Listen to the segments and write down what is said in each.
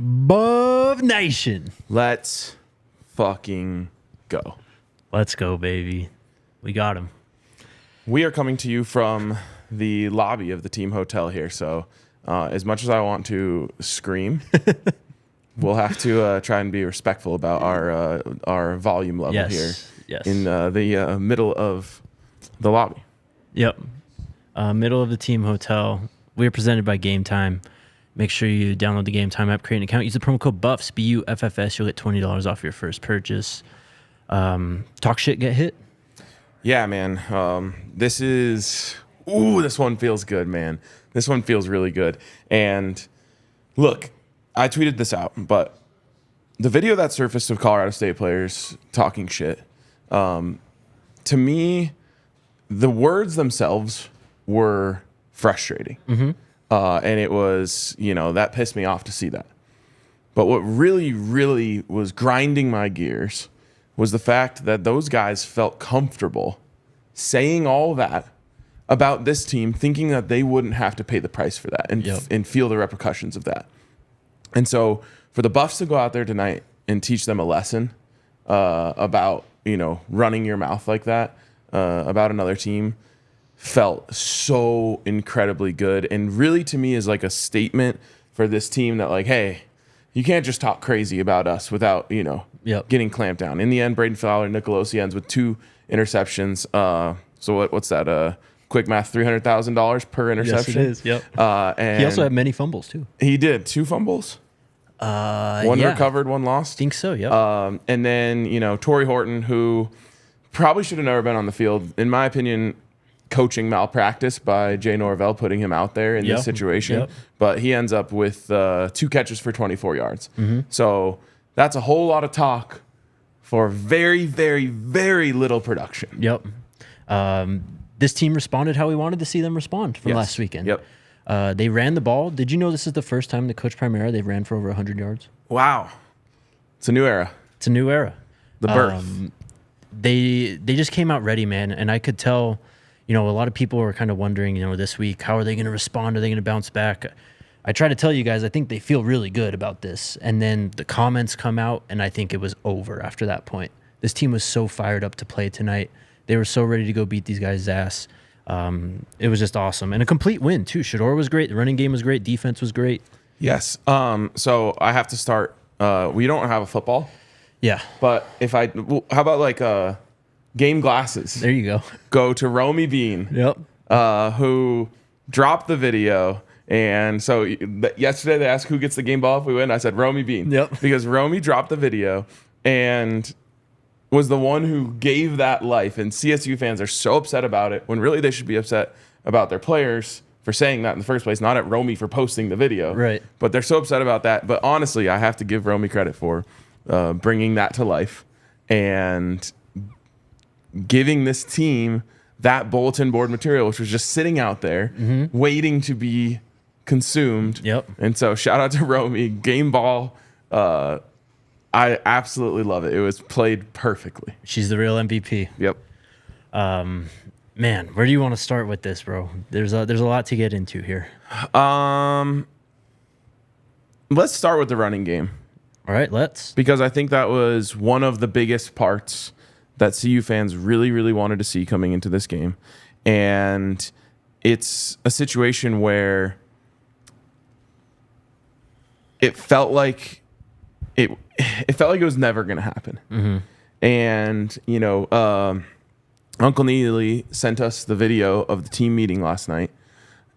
Bov Nation. Let's fucking go. Let's go, baby. We got him. We are coming to you from the lobby of the team hotel here. So as much as I want to scream, we'll have to try and be respectful about our volume level here in the middle of the lobby. Yep. Middle of the team hotel. We are presented by Game Time. Make sure you download the Game Time app, create an account, use the promo code BUFFS, BUFFS. You'll get $20 off your first purchase. Talk shit, get hit. Yeah, man. This one feels good, man. This one feels really good. And look, I tweeted this out, but the video that surfaced of Colorado State players talking shit, to me, the words themselves were frustrating. Mm-hmm. And it was, that pissed me off to see that. But what really, really was grinding my gears was the fact that those guys felt comfortable saying all that about this team, thinking that they wouldn't have to pay the price for that and feel the repercussions of that. And so for the Buffs to go out there tonight and teach them a lesson about, running your mouth like that about another team felt so incredibly good. And really to me is like a statement for this team that like, hey, you can't just talk crazy about us without, getting clamped down. In the end, Braden Fowler, Nicolosi ends with 2 interceptions. So what's that? Quick math, $300,000 per interception. Yes, it is. Yep. And he also had many fumbles too. He did 2 fumbles. One recovered, one lost. I think so. Yeah. And then Torrey Horton, who probably should have never been on the field, in my opinion. Coaching malpractice by Jay Norvell putting him out there in this situation. Yep. But he ends up with 2 catches for 24 yards. Mm-hmm. So that's a whole lot of talk for very, very, very little production. Yep. This team responded how we wanted to see them respond from last weekend. Yep. They ran the ball. Did you know this is the first time that Coach Primera, they've ran for over 100 yards? Wow. It's a new era. It's a new era. The birth. They just came out ready, man. And I could tell... a lot of people were kind of wondering, this week, how are they going to respond? Are they going to bounce back? I try to tell you guys, I think they feel really good about this. And then the comments come out, and I think it was over after that point. This team was so fired up to play tonight. They were so ready to go beat these guys' ass. It was just awesome. And a complete win, too. Shedeur was great. The running game was great. Defense was great. Yes. So I have to start. We don't have a football. Yeah. But how about game glasses? There you go. Go to Romy Bean. Yep. Who dropped the video. And so yesterday they asked who gets the game ball if we win. I said Romy Bean. Yep. Because Romy dropped the video and was the one who gave that life. And CSU fans are so upset about it when really they should be upset about their players for saying that in the first place, not at Romy for posting the video. Right. But they're so upset about that. But honestly, I have to give Romy credit for bringing that to life and giving this team that bulletin board material, which was just sitting out there waiting to be consumed. Yep. And so shout out to Romy. Game ball, I absolutely love it. It was played perfectly. She's the real MVP. Yep. Man, where do you want to start with this, bro? There's a lot to get into here. Let's start with the running game. All right, let's. Because I think that was one of the biggest parts that CU fans really, really wanted to see coming into this game. And it's a situation where it felt like it was never going to happen. Mm-hmm. And, Uncle Neely sent us the video of the team meeting last night.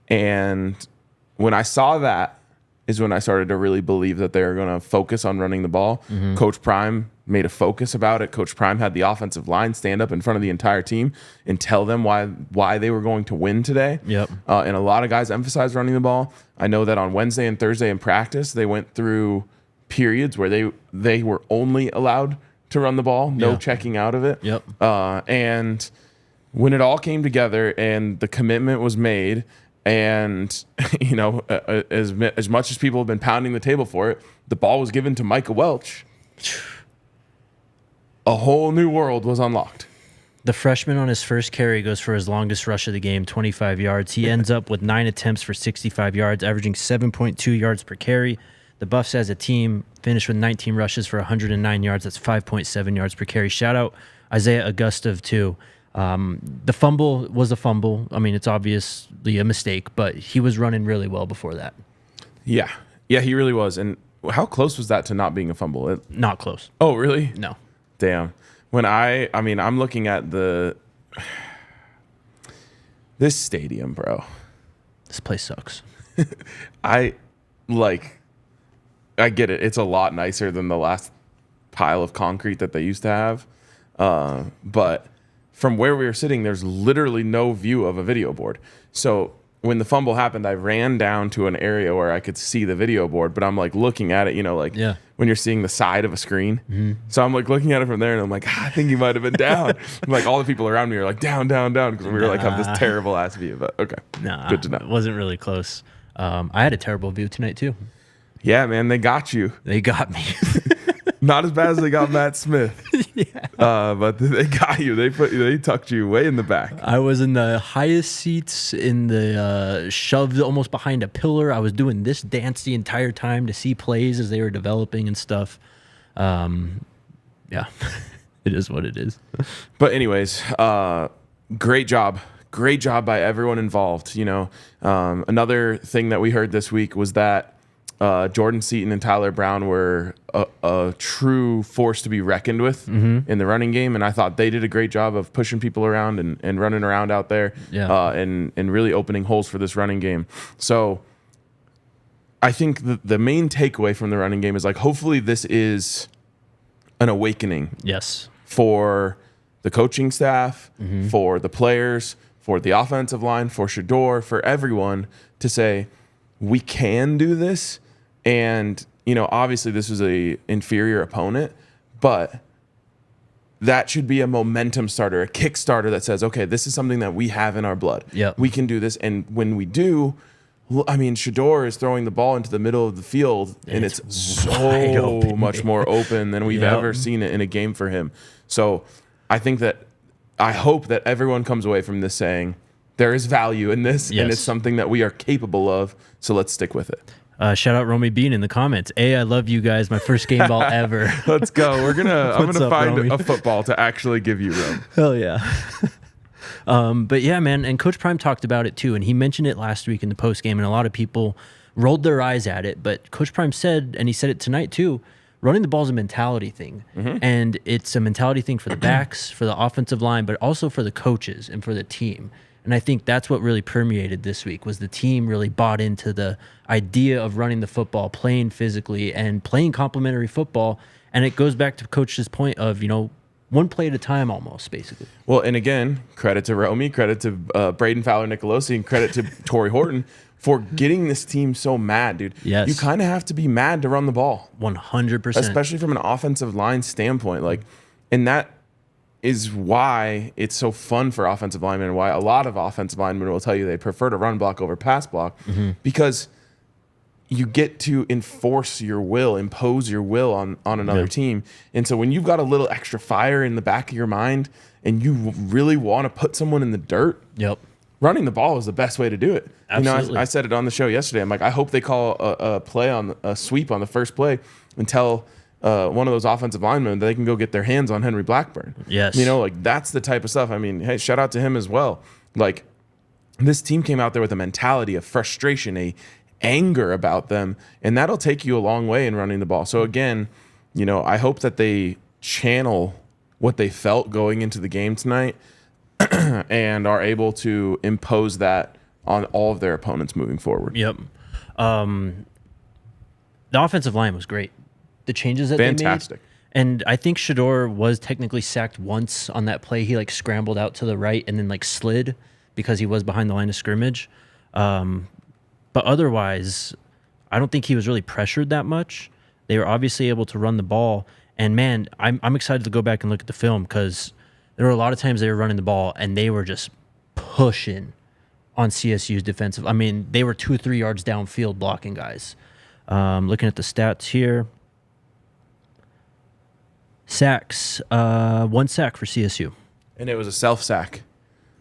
And when I saw that is when I started to really believe that they were going to focus on running the ball. Mm-hmm. Coach Prime made a focus about it. Coach Prime had the offensive line stand up in front of the entire team and tell them why they were going to win today. Yep. And a lot of guys emphasized running the ball. I know that on Wednesday and Thursday in practice, they went through periods where they were only allowed to run the ball, no checking out of it. Yep. And when it all came together and the commitment was made, and as much as people have been pounding the table for it, the ball was given to Micah Welch. A whole new world was unlocked. The freshman on his first carry goes for his longest rush of the game, 25 yards. He ends up with 9 attempts for 65 yards, averaging 7.2 yards per carry. The Buffs as a team finished with 19 rushes for 109 yards. That's 5.7 yards per carry. Shout out Isaiah Augustov too. The fumble was a fumble. I mean, it's obviously a mistake, but he was running really well before that. Yeah, he really was. And how close was that to not being a fumble? Not close. Oh, really? No. Damn. When I'm looking at this stadium, bro. This place sucks. I get it. It's a lot nicer than the last pile of concrete that they used to have. But from where we were sitting, there's literally no view of a video board. So when the fumble happened, I ran down to an area where I could see the video board, but I'm like looking at it, when you're seeing the side of a screen. Mm-hmm. So I'm like looking at it from there and I'm like, I think he might have been down. Like all the people around me are like down, because we were like have this terrible ass view. But okay. Good to know. It wasn't really close. I had a terrible view tonight too. Yeah, man, they got you. They got me. Not as bad as they got Matt Smith. Yeah. But they got you. They tucked you way in the back. I was in the highest seats in the shoved almost behind a pillar. I was doing this dance the entire time to see plays as they were developing and stuff. Yeah, it is what it is. But anyways, great job. Great job by everyone involved. Another thing that we heard this week was that Jordan Seaton and Tyler Brown were a true force to be reckoned with in the running game, and I thought they did a great job of pushing people around and running around out there, and really opening holes for this running game. So I think the main takeaway from the running game is hopefully this is an awakening. Yes. For the coaching staff, for the players, for the offensive line, for Shedeur, for everyone to say, we can do this. And, obviously this was a inferior opponent, but that should be a momentum starter, a kick starter that says, okay, this is something that we have in our blood. Yep. We can do this. And when we do, Shedeur is throwing the ball into the middle of the field, and it's so much more open than we've ever seen it in a game for him. So I hope that everyone comes away from this saying there is value in this, and it's something that we are capable of. So let's stick with it. Shout out Romy Bean in the comments. I love you guys. My first game ball ever. Let's go. I'm gonna find Romy? A football to actually give you, Rome. Hell yeah. But yeah, man. And Coach Prime talked about it too, and he mentioned it last week in the post game, and a lot of people rolled their eyes at it. But Coach Prime said, and he said it tonight too, running the ball is a mentality thing, and it's a mentality thing for the backs, for the offensive line, but also for the coaches and for the team. And I think that's what really permeated this week, was the team really bought into the idea of running the football, playing physically, and playing complementary football. And it goes back to Coach's point of, one play at a time almost, basically. Well, and again, credit to Romy, credit to Braden Fowler-Nicolosi, and credit to Torrey Horton for getting this team so mad, dude. Yes. You kind of have to be mad to run the ball. 100%. Especially from an offensive line standpoint. And that is why it's so fun for offensive linemen, and why a lot of offensive linemen will tell you they prefer to run block over pass block, because you get to impose your will on another team. And so when you've got a little extra fire in the back of your mind and you really want to put someone in the dirt, running the ball is the best way to do it. Absolutely. I said it on the show yesterday. I'm like, I hope they call a sweep on the first play and tell one of those offensive linemen that they can go get their hands on Henry Blackburn. Yes. That's the type of stuff. Hey, shout out to him as well. This team came out there with a mentality of frustration, a anger about them, and that'll take you a long way in running the ball. So again, I hope that they channel what they felt going into the game tonight and are able to impose that on all of their opponents moving forward. Yep. The offensive line was great. The changes that Fantastic. they made. And I think Shedeur was technically sacked once on that play. He scrambled out to the right and then slid because he was behind the line of scrimmage. But otherwise, I don't think he was really pressured that much. They were obviously able to run the ball. And man, I'm excited to go back and look at the film, because there were a lot of times they were running the ball and they were just pushing on CSU's defensive. They were 2-3 yards downfield blocking guys. Looking at the stats here. Sacks, 1 sack for CSU. And it was a self-sack.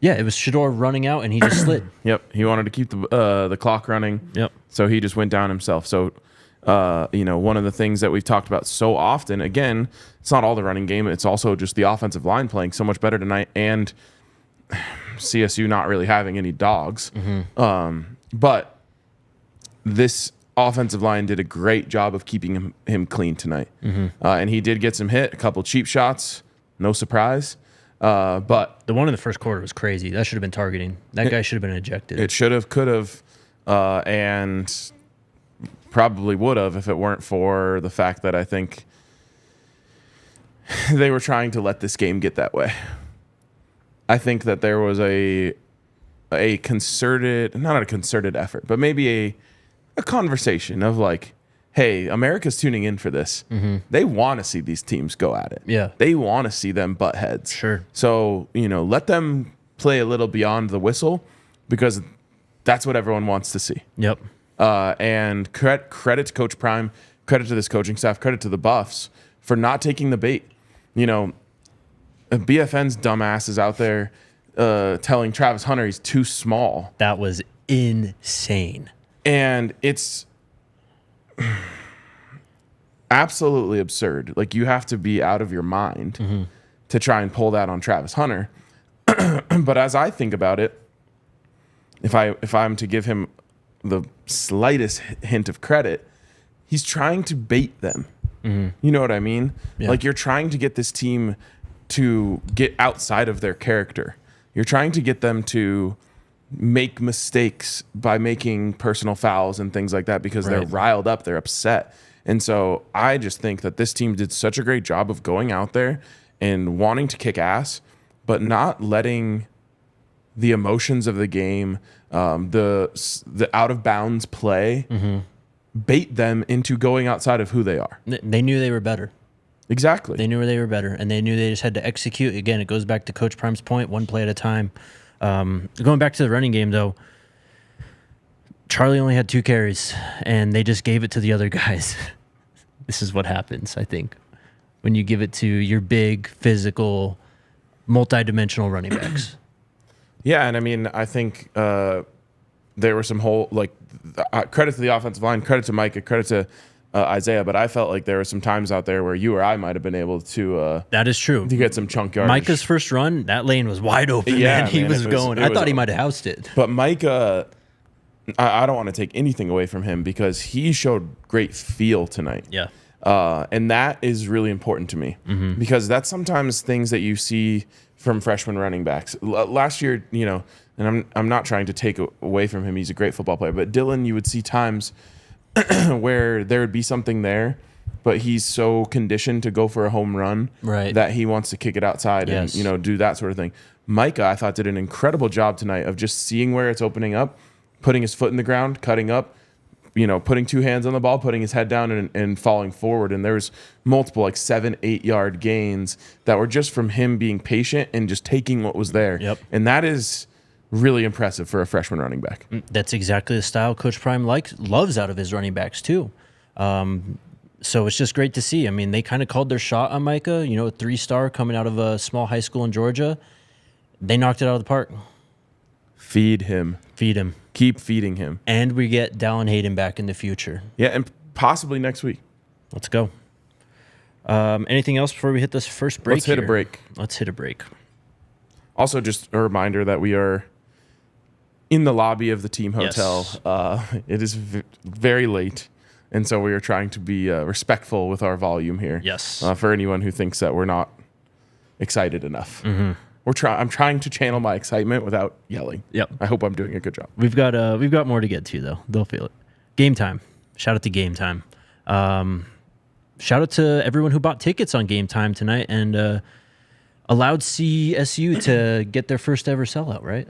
Yeah, it was Shedeur running out, and he just slid. Yep, he wanted to keep the clock running. Yep. So he just went down himself. So One of the things that we've talked about so often, again, it's not all the running game. It's also just the offensive line playing so much better tonight, and CSU not really having any dogs. But this offensive line did a great job of keeping him clean tonight. And he did get some hit, a couple cheap shots, no surprise. But the one in the first quarter was crazy. That should have been targeting. That guy should have been ejected. it should have, could have, and probably would have if it weren't for the fact that I think they were trying to let this game get that way. I think that there was a concerted, not a concerted effort, but maybe a conversation of like, hey, America's tuning in for this. They want to see these teams go at it. Yeah. They want to see them butt heads. Sure. So, let them play a little beyond the whistle, because that's what everyone wants to see. Yep. And credit to Coach Prime, credit to this coaching staff, credit to the Buffs for not taking the bait. BFN's dumbass is out there telling Travis Hunter he's too small. That was insane. And it's absolutely absurd. Like, you have to be out of your mind to try and pull that on Travis Hunter. But as I think about it, if I'm to give him the slightest hint of credit, he's trying to bait them. You know what I mean? Yeah. Like, you're trying to get this team to get outside of their character. You're trying to get them to make mistakes by making personal fouls and things like that, because they're riled up, they're upset. And so I just think that this team did such a great job of going out there and wanting to kick ass, but not letting the emotions of the game, the out of bounds play, bait them into going outside of who they are. They knew they were better. Exactly. They knew they were better, and they knew they just had to execute. Again, it goes back to Coach Prime's point, one play at a time. Going back to the running game, though, Charlie only had 2 carries, and they just gave it to the other guys. This is what happens, I think, when you give it to your big, physical, multi-dimensional running backs. Yeah, and I mean, I think there were some credit to the offensive line, credit to Micah, credit to Isaiah, but I felt like there were some times out there where you or I might have been able to that is true, to get some chunk yardage. Micah's first run, that lane was wide open. Yeah, He was going. I thought he might have housed it. But Micah, I don't want to take anything away from him, because he showed great feel tonight. Yeah. And that is really important to me, because that's sometimes things that you see from freshman running backs. Last year, and I'm not trying to take away from him. He's a great football player. But Dylan, you would see times where there would be something there, but he's so conditioned to go for a home run that he wants to kick it outside and do that sort of thing. Micah, I thought, did an incredible job tonight of just seeing where it's opening up, putting his foot in the ground, cutting up, putting 2 hands on the ball, putting his head down and falling forward. And there was multiple 7-8 yard gains that were just from him being patient and just taking what was there. Yep. And that is really impressive for a freshman running back. That's exactly the style Coach Prime loves out of his running backs too. So it's just great to see. I mean, they kind of called their shot on Micah, a 3-star coming out of a small high school in Georgia. They knocked it out of the park. Feed him. Keep feeding him. And we get Dallin Hayden back in the future. Yeah, and possibly next week. Let's go. Anything else before we hit this first break? Let's hit a break. Let's hit a break. Also, just a reminder that we are in the lobby of the team hotel. Yes. It is very late, and so we are trying to be respectful with our volume here. Yes. For anyone who thinks that we're not excited enough. I'm trying to channel my excitement without yelling. Yep. I hope I'm doing a good job. We've got more to get to, though. They'll feel it. Game time. Shout out to Game Time. Shout out to everyone who bought tickets on Game Time tonight and allowed CSU to get their first ever sellout, right?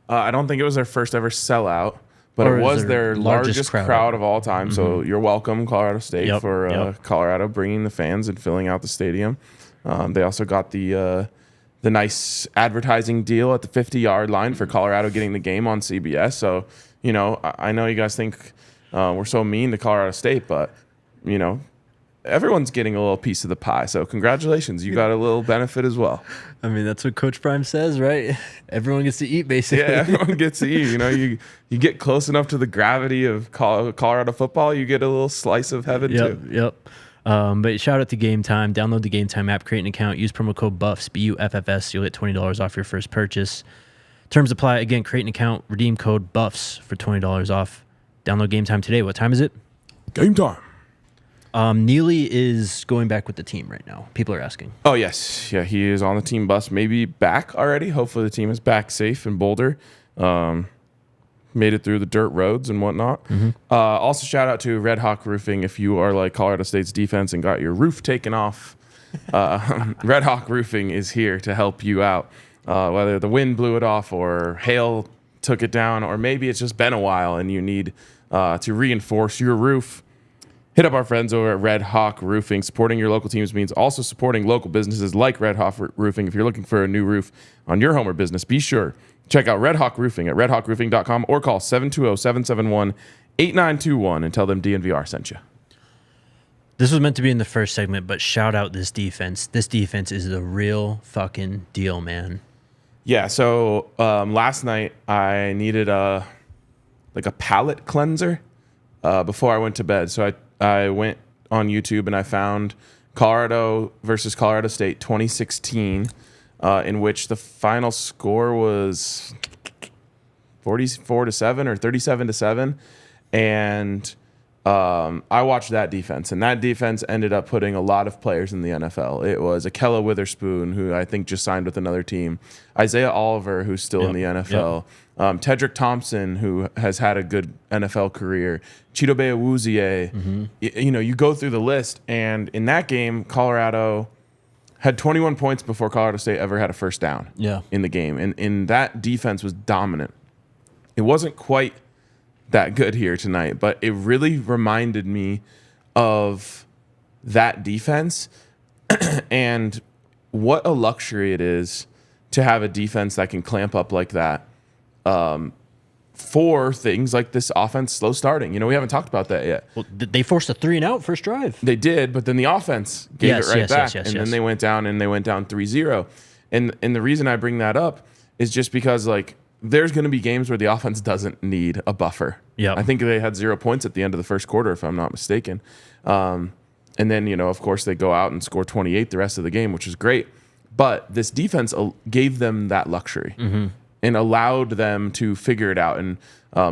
I don't think it was their first ever sellout, but Or it was their their largest crowd of all time. So you're welcome, Colorado State, for Colorado bringing the fans and filling out the stadium. They also got the nice advertising deal at the 50-yard line for Colorado getting the game on CBS. So, I know you guys think we're so mean to Colorado State, but, everyone's getting a little piece of the pie. So congratulations, you got a little benefit as well. I mean, that's what Coach Prime says, right? Everyone gets to eat, basically. Yeah, everyone gets to eat. You know, you get close enough to the gravity of Colorado football, you get a little slice of heaven too. Yep. But shout out to Game Time. Download the Game Time app, create an account, use promo code BUFFS, BUFFS. You'll get $20 off your first purchase. Terms apply. Again, create an account, redeem code BUFFS for $20 off. Download Game Time today. What time is it? Game time. Neely is going back with the team right now. People are asking. Oh, yes. Yeah, he is on the team bus, maybe back already. Hopefully the team is back safe in Boulder. Made it through the dirt roads and whatnot. Also, shout out to Red Hawk Roofing. If you are like Colorado State's defense and got your roof taken off, Red Hawk Roofing is here to help you out. Whether the wind blew it off or hail took it down, or maybe it's just been a while and you need to reinforce your roof, hit up our friends over at Red Hawk Roofing. Supporting your local teams means also supporting local businesses like Red Hawk Roofing. If you're looking for a new roof on your home or business, be sure check out Red Hawk Roofing at redhawkroofing.com or call 720-771-8921 and tell them DNVR sent you. This was meant to be in the first segment, but shout out this defense. This defense is the real fucking deal, man. Yeah, so last night I needed a palate cleanser before I went to bed. So I went on YouTube and I found Colorado versus Colorado State 2016, in which the final score was 44-7 or 37-7, and I watched that defense, and that defense ended up putting a lot of players in the NFL. It was Akella Witherspoon, who I think just signed with another team, Isaiah Oliver, who's still in the NFL, Tedrick Thompson, who has had a good NFL career, Chidobe Awuzie. You go through the list, and in that game, Colorado had 21 points before Colorado State ever had a first down in the game, and that defense was dominant. It wasn't quite that good here tonight, but it really reminded me of that defense and what a luxury it is to have a defense that can clamp up like that for things like this offense slow starting. We haven't talked about that yet. Well, they forced a 3-and-out first drive. They did, but then the offense gave it right back, and then they went down 3-0. And the reason I bring that up is just because there's going to be games where the offense doesn't need a buffer. I think they had 0 points at the end of the first quarter, if I'm not mistaken. And then, of course, they go out and score 28 the rest of the game, which is great. But this defense gave them that luxury and allowed them to figure it out. And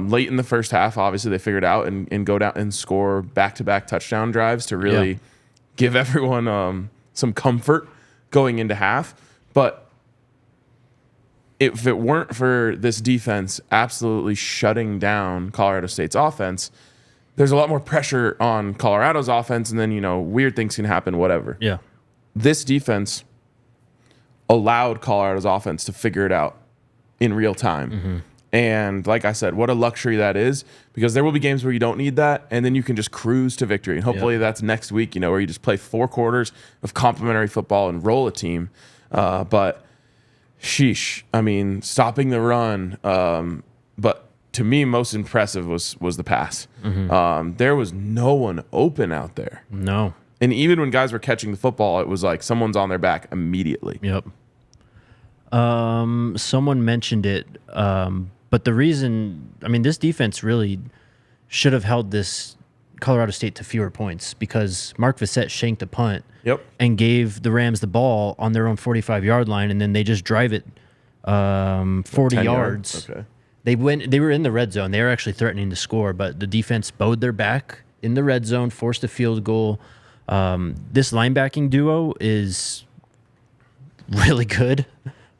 late in the first half, obviously, they figured it out and go down and score back-to-back touchdown drives to really give everyone some comfort going into half. But if it weren't for this defense absolutely shutting down Colorado State's offense, there's a lot more pressure on Colorado's offense, and then, weird things can happen, whatever. Yeah. This defense allowed Colorado's offense to figure it out in real time. And like I said, what a luxury that is, because there will be games where you don't need that, and then you can just cruise to victory. And hopefully that's next week, where you just play 4 quarters of complimentary football and roll a team. But sheesh, I mean, stopping the run. But to me, most impressive was the pass. There was no one open out there. No. And even when guys were catching the football, it was like someone's on their back immediately. Yep. Someone mentioned it, but the reason, this defense really should have held this Colorado State to fewer points, because Mark Vissett shanked a punt and gave the Rams the ball on their own 45-yard line, and then they just drive it 40 yards. Okay. They were in the red zone. They were actually threatening to score, but the defense bowed their back in the red zone, forced a field goal. This linebacking duo is really good.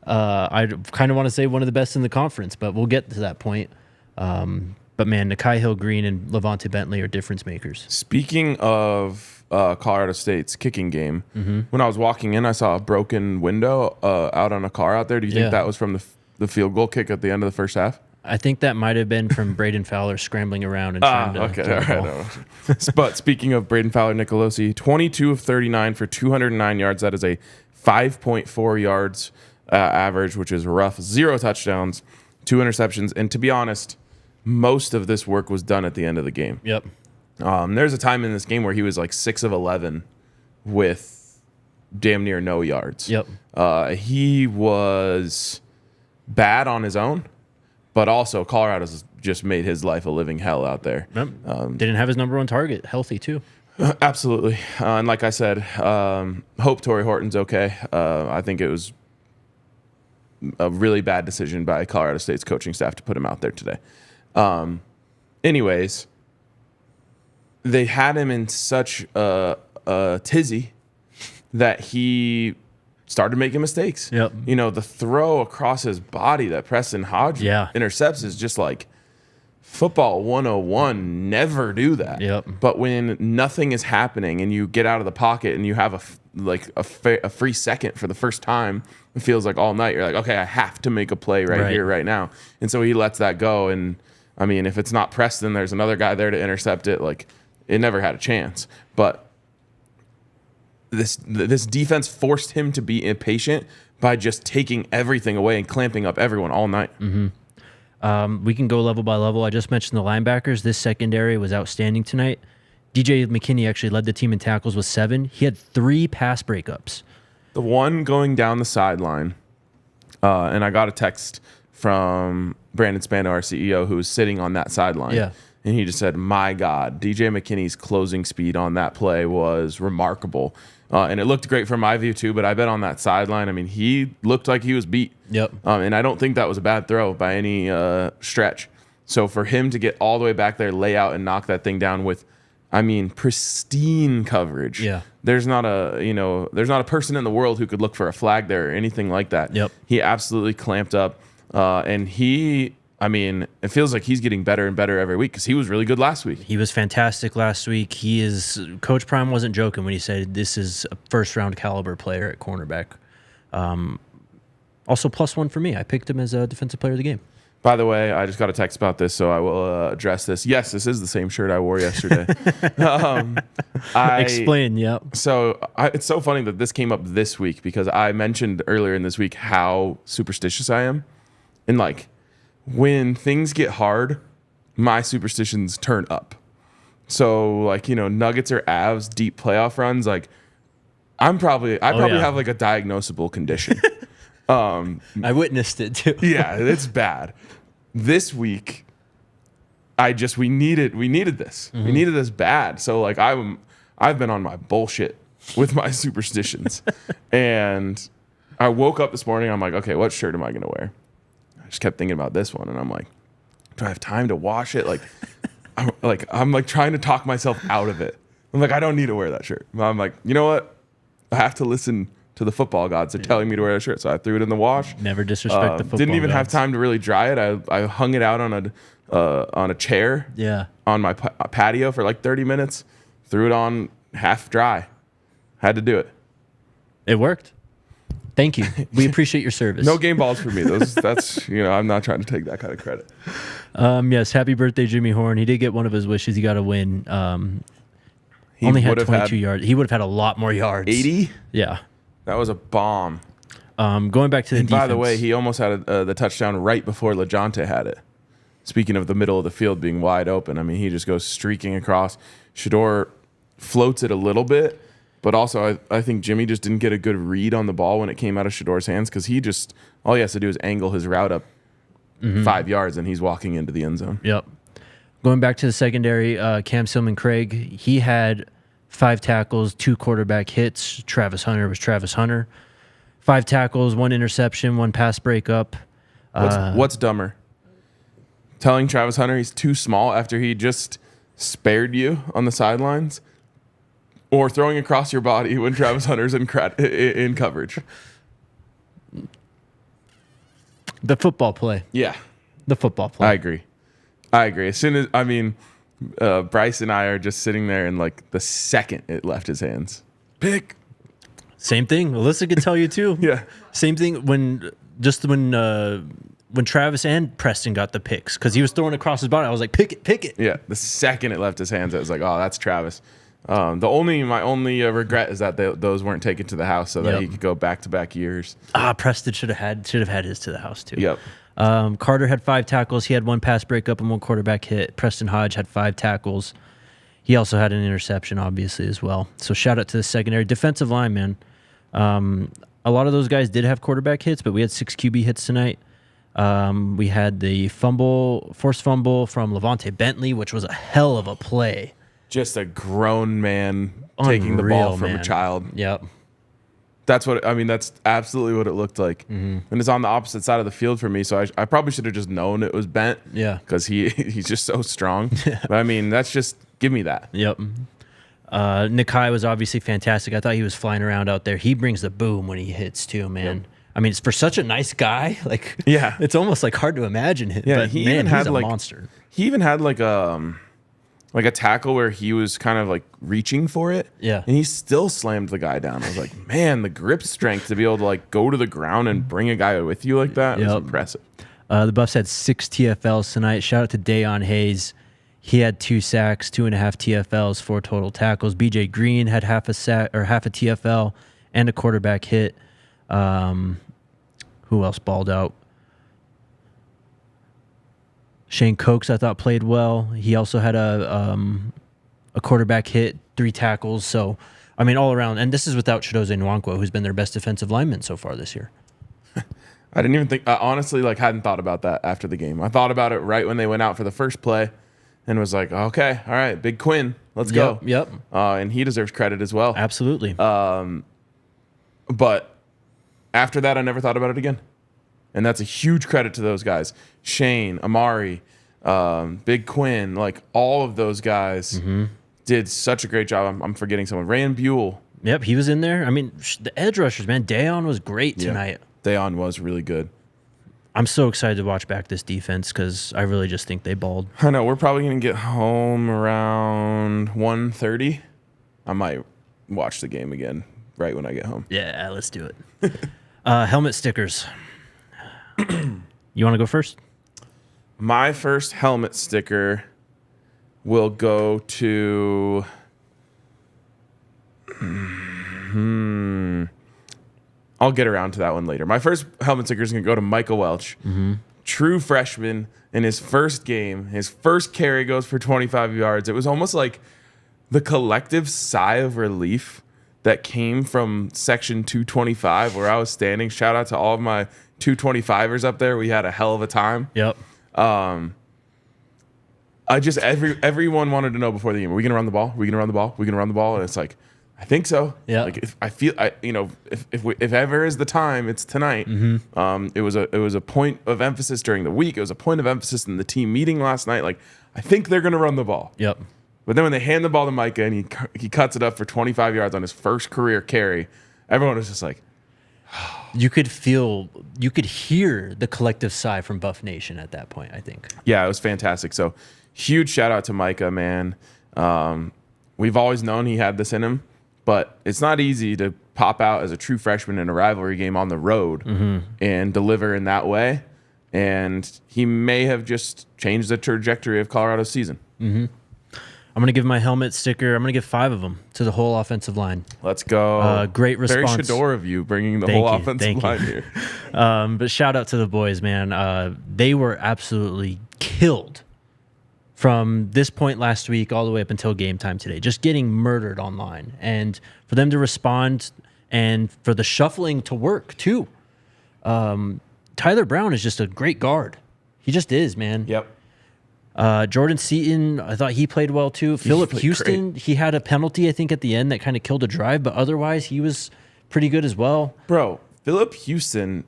I kind of want to say one of the best in the conference, but we'll get to that point. But man, Nakai Hill-Green and Levante Bentley are difference makers. Speaking of Colorado State's kicking game, when I was walking in, I saw a broken window out on a car out there. Do you think that was from the field goal kick at the end of the first half? I think that might have been from Braden Fowler scrambling around and trying to okay, all right. But speaking of Braden Fowler, Nicolosi, 22 of 39 for 209 yards. That is a 5.4 yards average, which is rough. 0 touchdowns, 2 interceptions. And to be honest, most of this work was done at the end of the game. Yep. There's a time in this game where he was like 6 of 11 with damn near no yards. Yep. He was bad on his own, but also Colorado's just made his life a living hell out there. Yep. Didn't have his number one target healthy too. Absolutely. And like I said, hope Torrey Horton's okay. I think it was a really bad decision by Colorado State's coaching staff to put him out there today. Anyways, they had him in such a tizzy that he started making mistakes. Yep. You know, the throw across his body that Preston Hodge intercepts is just like football 101. Never do that. Yep. But when nothing is happening and you get out of the pocket and you have a free second for the first time, it feels like all night. You're like, okay, I have to make a play right here, right now. And so he lets that go. And I mean, if it's not Preston, there's another guy there to intercept it. Like, it never had a chance. But this defense forced him to be impatient by just taking everything away and clamping up everyone all night. Mm-hmm. We can go level by level. I just mentioned the linebackers. This secondary was outstanding tonight. DJ McKinney actually led the team in tackles with 7. He had 3 pass breakups. The one going down the sideline, and I got a text from Brandon Spano, our CEO, who was sitting on that sideline. Yeah. And he just said, my God, DJ McKinney's closing speed on that play was remarkable. And it looked great from my view, too. But I bet on that sideline, I mean, he looked like he was beat. Yep. And I don't think that was a bad throw by any stretch. So for him to get all the way back there, lay out, and knock that thing down with, I mean, pristine coverage. Yeah. There's not a person in the world who could look for a flag there or anything like that. Yep. He absolutely clamped up. And I mean, it feels like he's getting better and better every week because he was really good last week. He was fantastic last week. Coach Prime wasn't joking when he said this is a first-round caliber player at cornerback. Also, +1 for me. I picked him as a defensive player of the game. By the way, I just got a text about this, so I will address this. Yes, this is the same shirt I wore yesterday. Explain, yep. So it's so funny that this came up this week because I mentioned earlier in this week how superstitious I am. And like, when things get hard, my superstitions turn up. So like, Nuggets or Avs deep playoff runs, like I probably have like a diagnosable condition. I witnessed it too. Yeah, it's bad. This week, we needed this. Mm-hmm. We needed this bad. So like I've been on my bullshit with my superstitions. And I woke up this morning, I'm like, okay, what shirt am I gonna wear? I just kept thinking about this one, and I'm like, do I have time to wash it? Like, I'm trying to talk myself out of it. I'm like, I don't need to wear that shirt. I'm like, you know what? I have to listen to the football gods. They're telling me to wear that shirt, so I threw it in the wash. Never disrespect the football Didn't even have gods. time to really dry it. I hung it out on a chair. Yeah. On my patio for like 30 minutes. Threw it on half dry. Had to do it. It worked. Thank you. We appreciate your service. No game balls for me. That's I'm not trying to take that kind of credit. Yes, happy birthday, Jimmy Horn. He did get one of his wishes. He got a win. He only had 22 yards. He would have had a lot more yards. 80? Yeah. That was a bomb. Going back to the defense. By the way, he almost had the touchdown right before LeJonte had it. Speaking of the middle of the field being wide open, I mean, he just goes streaking across. Shedeur floats it a little bit, but also I think Jimmy just didn't get a good read on the ball when it came out of Shedeur's hands because all he has to do is angle his route up 5 yards and he's walking into the end zone. Yep. Going back to the secondary, Cam Silman-Craig, he had 5 tackles, 2 quarterback hits. Travis Hunter was Travis Hunter. 5 tackles, 1 interception, 1 pass breakup. What's dumber? Telling Travis Hunter he's too small after he just spared you on the sidelines, or throwing across your body when Travis Hunter's in coverage? The football play. Yeah. The football play. I agree. As soon as, Bryce and I are just sitting there, and like the second it left his hands, pick. Same thing. Alyssa could tell you too. Yeah. Same thing when Travis and Preston got the picks because he was throwing across his body. I was like, pick it. Yeah. The second it left his hands, I was like, oh, that's Travis. My only regret is that those weren't taken to the house so that he could go back-to-back years. Preston should have had his to the house too. Yep. Carter had 5 tackles. He had 1 pass breakup and 1 quarterback hit. Preston Hodge had 5 tackles. He also had an interception, obviously, as well. So shout out to the secondary. Defensive line, man. A lot of those guys did have quarterback hits, but we had 6 QB hits tonight. We had the forced fumble from Levante Bentley, which was a hell of a play. Just a grown man taking the ball from a child. Yep. That's absolutely what it looked like. And it's on the opposite side of the field for me, so I probably should have just known it was bent. Yeah. Because he's just so strong. But that's just, give me that. Yep. Nakai was obviously fantastic. I thought he was flying around out there. He brings the boom when he hits too, man. Yep. It's for such a nice guy. It's almost hard to imagine him. Yeah, but he's a monster. He even had a tackle where he was kind of reaching for it. Yeah. And he still slammed the guy down. I was like, man, the grip strength to be able to go to the ground and bring a guy with you like that is impressive. The Buffs had 6 TFLs tonight. Shout out to Dayon Hayes. He had 2 sacks, 2.5 TFLs, 4 total tackles. BJ Green had half a TFL and a quarterback hit. Who else balled out? Shane Cokes, I thought, played well. He also had a quarterback hit, 3 tackles. So, all around. And this is without Chidozie Nwankwo, who's been their best defensive lineman so far this year. I didn't even think, I honestly, hadn't thought about that after the game. I thought about it right when they went out for the first play and was like, okay, all right, Big Quinn, let's go. Yep. And he deserves credit as well. Absolutely. But after that, I never thought about it again. And that's a huge credit to those guys. Shane, Amari, Big Quinn, all of those guys did such a great job. I'm forgetting someone. Rand Buell. Yep, he was in there. The edge rushers, man. Dayon was great tonight. Dayon was really good. I'm so excited to watch back this defense because I really just think they balled. I know. We're probably going to get home around 1:30. I might watch the game again right when I get home. Yeah, let's do it. Helmet stickers. You want to go first? My first helmet sticker will go to... I'll get around to that one later. My first helmet sticker is going to go to Michael Welch. True freshman in his first game. His first carry goes for 25 yards. It was almost like the collective sigh of relief that came from section 225 where I was standing. Shout out to all of my 225ers up there. We had a hell of a time. Yep. Everyone wanted to know before the game, are we going to run the ball? Are we going to run the ball? Are we going to run the ball? And it's like, I think so. Yeah. If ever is the time, it's tonight. It was a point of emphasis during the week. It was a point of emphasis in the team meeting last night. I think they're going to run the ball. Yep. But then when they hand the ball to Micah and he cuts it up for 25 yards on his first career carry, everyone was just like, you could hear the collective sigh from Buff Nation at that point, I think. Yeah, it was fantastic. So huge shout out to Micah, man. We've always known he had this in him, but it's not easy to pop out as a true freshman in a rivalry game on the road and deliver in that way. And he may have just changed the trajectory of Colorado's season. I'm going to give my helmet sticker. I'm going to give 5 of them to the whole offensive line. Let's go. Great response. Very Shedeur of you bringing the whole offensive line here. But shout out to the boys, man. They were absolutely killed from this point last week all the way up until game time today, just getting murdered online. And for them to respond and for the shuffling to work, too. Tyler Brown is just a great guard. He just is, man. Yep. Jordan Seaton, I thought he played well too. Philip Houston, he had a penalty, I think, at the end that kind of killed a drive, but otherwise he was pretty good as well. Bro, Philip Houston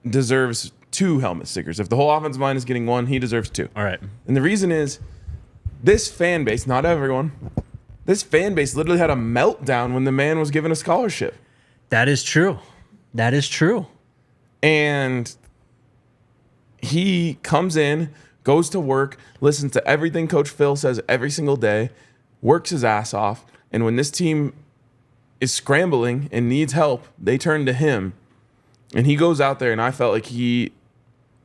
deserves 2 helmet stickers. If the whole offensive line is getting 1, he deserves 2. All right. And the reason is this fan base, not everyone, this fan base literally had a meltdown when the man was given a scholarship. That is true. That is true. And he comes in, goes to work, listens to everything Coach Phil says every single day, works his ass off, and when this team is scrambling and needs help, they turn to him. And he goes out there, and I felt like he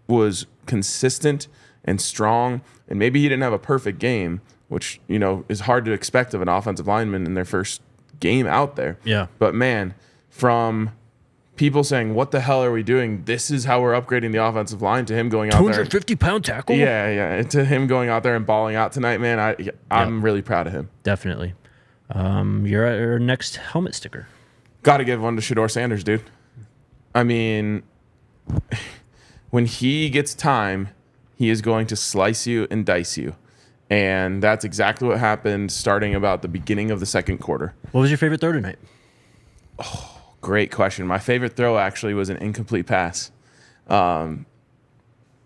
was consistent and strong, and maybe he didn't have a perfect game, which, is hard to expect of an offensive lineman in their first game out there. Yeah. But, man, from people saying, "What the hell are we doing? This is how we're upgrading the offensive line." To him going out there, 250-pound tackle. Yeah. To him going out there and balling out tonight, man. I'm really proud of him. Definitely. You're at our next helmet sticker. Got to give one to Shedeur Sanders, dude. I mean, when he gets time, he is going to slice you and dice you. And that's exactly what happened starting about the beginning of the second quarter. What was your favorite throw tonight? Great question. My favorite throw actually was an incomplete pass.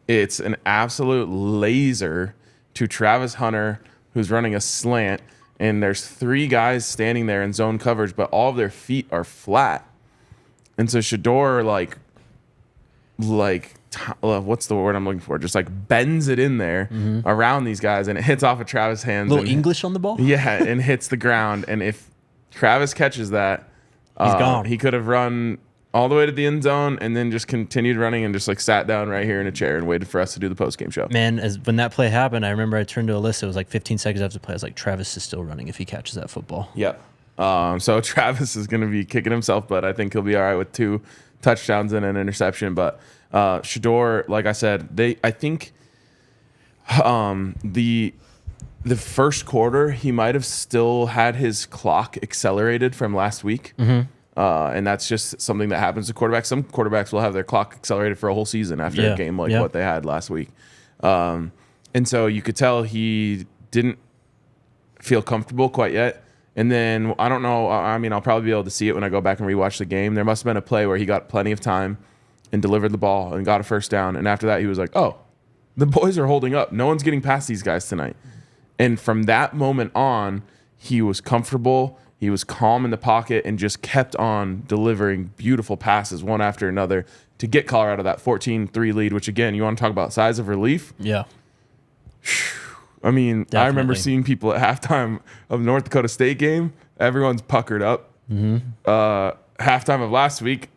It's an absolute laser to Travis Hunter, who's running a slant, and there's 3 guys standing there in zone coverage, but all of their feet are flat. And so Shedeur, what's the word I'm looking for? Just like bends it in there around these guys, and it hits off of Travis' hands. A little English on the ball? Yeah, and hits the ground. And if Travis catches that, he's gone. He could have run all the way to the end zone and then just continued running and just like sat down right here in a chair and waited for us to do the post-game show. Man, when that play happened, I remember I turned to Alyssa. It was like 15 seconds after the play. I was like, Travis is still running if he catches that football. Yep. So Travis is going to be kicking himself, but I think he'll be all right with 2 touchdowns and an interception. But Shedeur, like I said, I think the first quarter, he might have still had his clock accelerated from last week. And that's just something that happens to quarterbacks. Some quarterbacks will have their clock accelerated for a whole season after a game like what they had last week. And so you could tell he didn't feel comfortable quite yet. And then, I don't know, I mean, I'll probably be able to see it when I go back and rewatch the game. There must have been a play where he got plenty of time and delivered the ball and got a first down. And after that, he was like, oh, the boys are holding up. No one's getting past these guys tonight. And from that moment on, he was comfortable. He was calm in the pocket and just kept on delivering beautiful passes one after another to get Colorado that 14-3 lead, which, again, you want to talk about size of relief? Yeah. I mean, Definitely. I remember seeing people at halftime of North Dakota State game. Everyone's puckered up. Halftime of last week,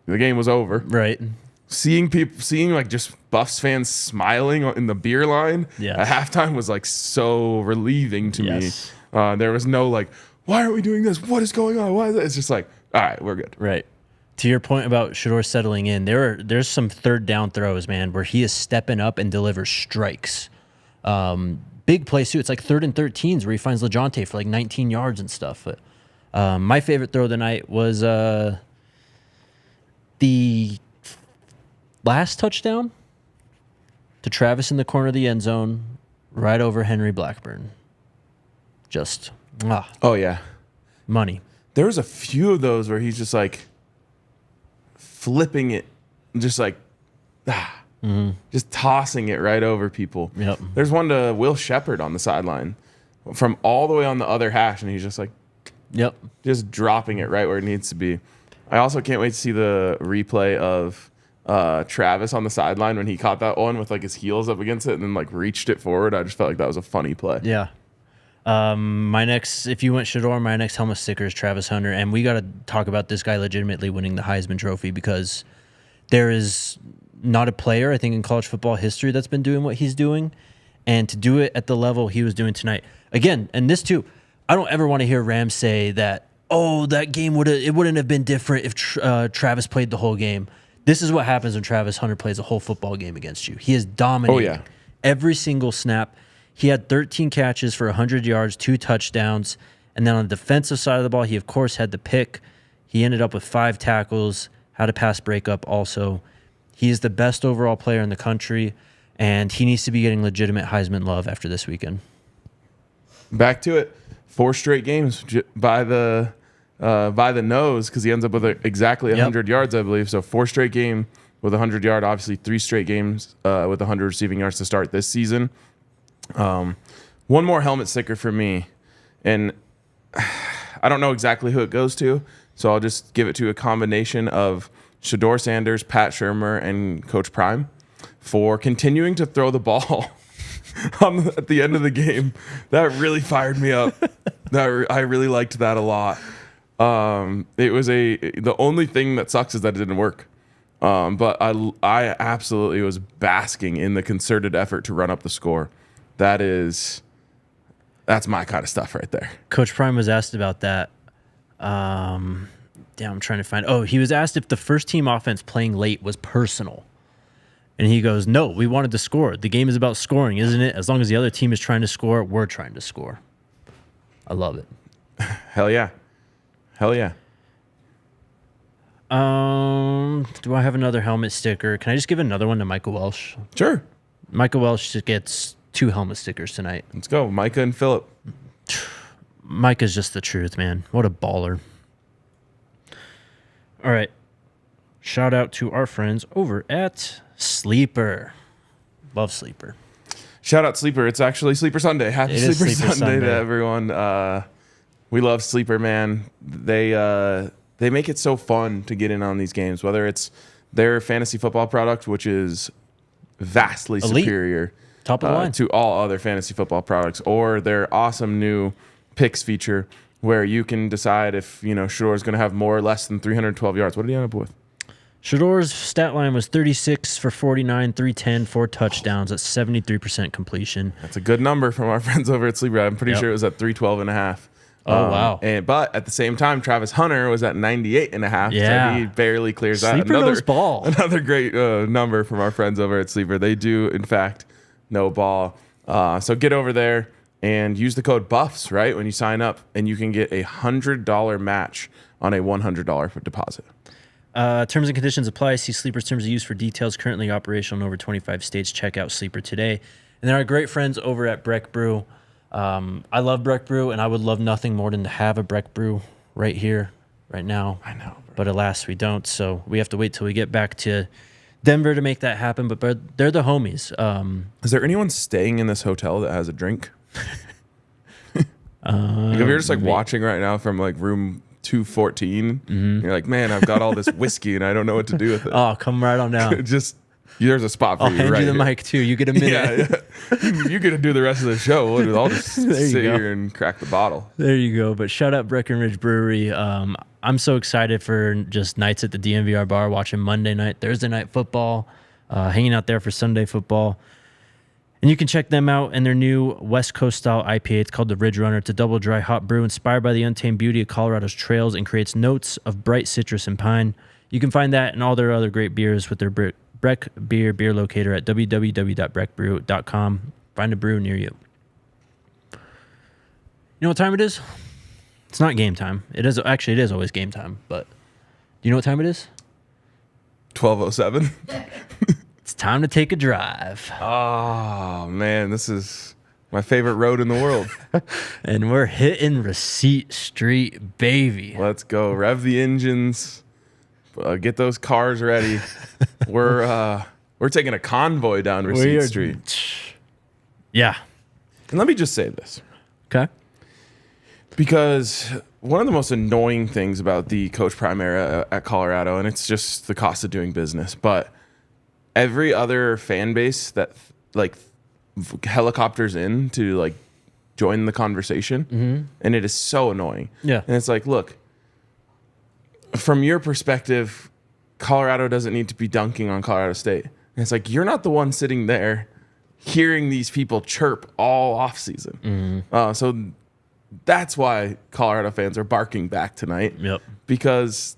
the game was over. Right. Seeing like just Buffs fans smiling in the beer line at halftime was like so relieving to me. There was no like, why are we doing this? What is going on? Why is it? It's just like, all right, we're good. Right. To your point about Shedeur settling in, there's some third down throws, man, where he is stepping up and delivers strikes. Big plays too. It's like 3rd and 13s where he finds LeJohntay for like 19 yards and stuff. But my favorite throw of the night was the last touchdown to Travis in the corner of the end zone, right over Henry Blackburn. Just oh yeah, money. There was a few of those where he's just like flipping it, just like just tossing it right over people. Yep. There's one to Will Shepherd on the sideline from all the way on the other hash, and he's just like, just dropping it right where it needs to be. I also can't wait to see the replay of Travis on the sideline when he caught that one with like his heels up against it and then like reached it forward. I just felt like that was a funny play. Yeah. My next, if you went Shedeur, my next helmet sticker is Travis Hunter, and we got to talk about this guy legitimately winning the Heisman Trophy because there is not a player, I think, in college football history that's been doing what he's doing, and to do it at the level he was doing tonight. Again, and this too, I don't ever want to hear Rams say that, oh, that game wouldn't have been different if Travis played the whole game. This is what happens when Travis Hunter plays a whole football game against you. He is dominating every single snap. He had 13 catches for 100 yards, 2 touchdowns. And then on the defensive side of the ball, he, of course, had the pick. He ended up with 5 tackles, had a pass breakup also. He is the best overall player in the country, and he needs to be getting legitimate Heisman love after this weekend. Back to it. 4 straight games by the nose because he ends up with exactly 100 yards, I believe. So 4 straight game with 100 yard. Obviously, 3 straight games with 100 receiving yards to start this season. One more helmet sticker for me, and I don't know exactly who it goes to, so I'll just give it to a combination of Shedeur Sanders, Pat Shurmur, and Coach Prime for continuing to throw the ball at the end of the game. That really fired me up. I really liked that a lot. It was the only thing that sucks is that it didn't work. But I absolutely was basking in the concerted effort to run up the score. That's my kind of stuff right there. Coach Prime was asked about that. damn, I'm trying to find. Oh, he was asked if the first team offense playing late was personal. And he goes, no, we wanted to score. The game is about scoring, isn't it? As long as the other team is trying to score, we're trying to score. I love it. Hell yeah. Hell yeah. Do I have another helmet sticker? Can I just give another one to Michael Welsh? Sure. Michael Welsh gets 2 helmet stickers tonight. Let's go. Micah and Phillip. Mike is just the truth, man. What a baller. All right. Shout out to our friends over at Sleeper. Love Sleeper. Shout out Sleeper. It's actually Sleeper Sunday. Happy It is Sleeper Sleeper Sunday to Sunday. everyone. We love Sleeper, man. They make it so fun to get in on these games, whether it's their fantasy football product, which is vastly Elite. superior Top of the line. to all other fantasy football products, or their awesome new picks feature where you can decide if, Shedeur is going to have more or less than 312 yards. What did he end up with? Shedeur's stat line was 36 for 49, 310, 4 touchdowns. That's 73% completion. That's a good number from our friends over at Sleeper. I'm pretty Yep. sure it was at 312 and a half. Oh, wow. But at the same time, Travis Hunter was at 98 and a half. Yeah. So he barely clears Sleeper that. knows ball. Another great number from our friends over at Sleeper. They do, in fact, know ball. So get over there and use the code BUFFS, right, when you sign up, and you can get a $100 match on a $100 deposit. Terms and conditions apply. See Sleeper's terms of use for details. Currently operational in over 25 states. Check out Sleeper today. And then our great friends over at Breck Brew. I love Breck Brew, and I would love nothing more than to have a Breck Brew right here, right now. I know. But alas, we don't. So we have to wait till we get back to Denver to make that happen. But they're the homies. Is there anyone staying in this hotel that has a drink? Like if you're just watching right now from room 214, you're like, man, I've got all this whiskey and I don't know what to do with it. Oh, come right on down. Just there's a spot for I'll you hand right you the here. mic, too. You get a minute. Yeah. You get to do the rest of the show. I'll just There you sit go. here and crack the bottle. There you go. But shout out Breckenridge Brewery. I'm so excited for just nights at the DNVR bar, watching Monday night, Thursday night football, hanging out there for Sunday football. And you can check them out and their new West Coast style IPA. It's called the Ridge Runner. It's a double dry hop brew inspired by the untamed beauty of Colorado's trails and creates notes of bright citrus and pine. You can find that and all their other great beers with their Breck beer locator at www.breckbrew.com. Find a brew near you. You know what time it is? It's not game time. It is always game time. But do you know what time it is? 12:07. It's time to take a drive. Oh man, this is my favorite road in the world. And we're hitting Receipt Street, baby. Let's go. Rev the engines. Get those cars ready. We're taking a convoy down Receipt Street. Yeah. And let me just say this. Okay. Because one of the most annoying things about the Coach Prime era at Colorado, and it's just the cost of doing business, but every other fan base that helicopters in to join the conversation, and it is so annoying. Yeah. And it's like, look, from your perspective, Colorado doesn't need to be dunking on Colorado State. And it's like, you're not the one sitting there hearing these people chirp all off season. So that's why Colorado fans are barking back tonight. Yep. Because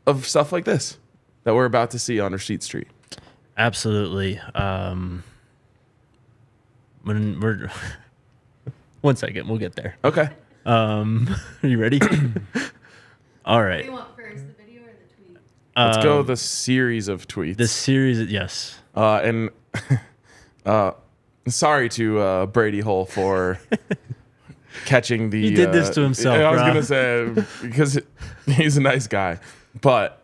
of stuff like this that we're about to see on Receipt Street. Absolutely. When we're 1 second, we'll get there. Okay. Are you ready? All What do right. you want first, the video or the tweet? Let's go the series of tweets. The series, yes. And sorry to Brady Hull for catching the. He did this to himself, I was bro. gonna say because he's a nice guy, but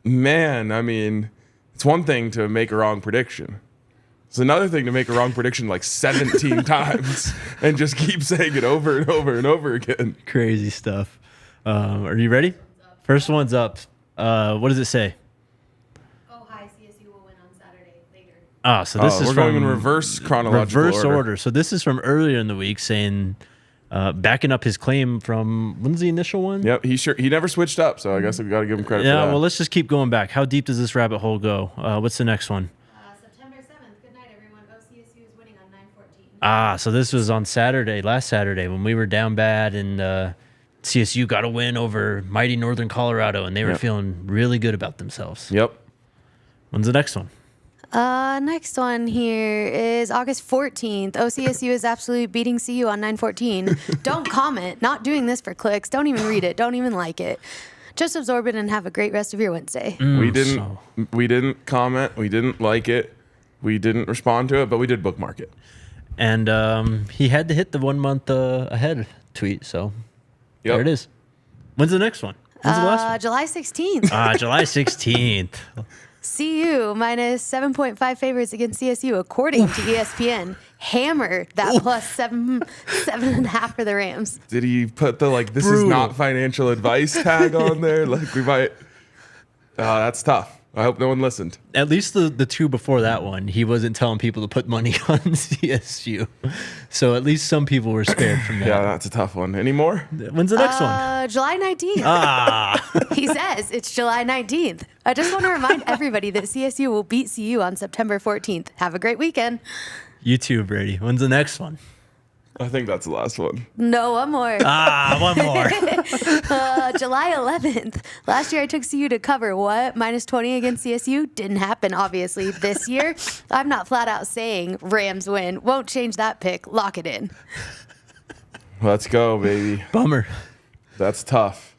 man, I mean, it's one thing to make a wrong prediction. It's another thing to make a wrong prediction 17 times and just keep saying it over and over and over again. Crazy stuff. Are you ready? First one's up. What does it say? Oh, hi, CSU will win on Saturday later. Ah, so this is we're from going in reverse chronological reverse order. So this is from earlier in the week, saying backing up his claim from when's the initial one? Yep, he never switched up, so I guess we got to give him credit for Yeah. that. Well, let's just keep going back. How deep does this rabbit hole go? What's the next one? September 7th. Good night, everyone. OCSU is winning on 9/14. Ah, so this was on Saturday, last Saturday, when we were down bad and CSU got a win over mighty Northern Colorado, and they were feeling really good about themselves. Yep. When's the next one? Next one here is August 14th. OCSU is absolutely beating CU on 9/14. Don't comment. Not doing this for clicks. Don't even read it. Don't even like it. Just absorb it and have a great rest of your Wednesday. We didn't comment. We didn't like it. We didn't respond to it, but we did bookmark it. And he had to hit the 1 month ahead tweet, so there it is. When's the next one? When's the last one? July 16th. July 16th. CU minus 7.5 favorites against CSU, according to ESPN. Hammer that plus 7.5 for the Rams. Did he put the this is not financial advice tag on there? Like we might. That's tough. I hope no one listened. At least the two before that one, he wasn't telling people to put money on CSU. So at least some people were spared from that. Yeah, that's a tough one. Any more? When's the next one? July 19th. He says it's July 19th. I just want to remind everybody that CSU will beat CU on September 14th. Have a great weekend. You too, Brady. When's the next one? I think that's the last one. No, one more. One more. July 11th. Last year I took CU to cover what? Minus 20 against CSU? Didn't happen, obviously. This year, I'm not flat out saying Rams win. Won't change that pick. Lock it in. Let's go, baby. Bummer. That's tough.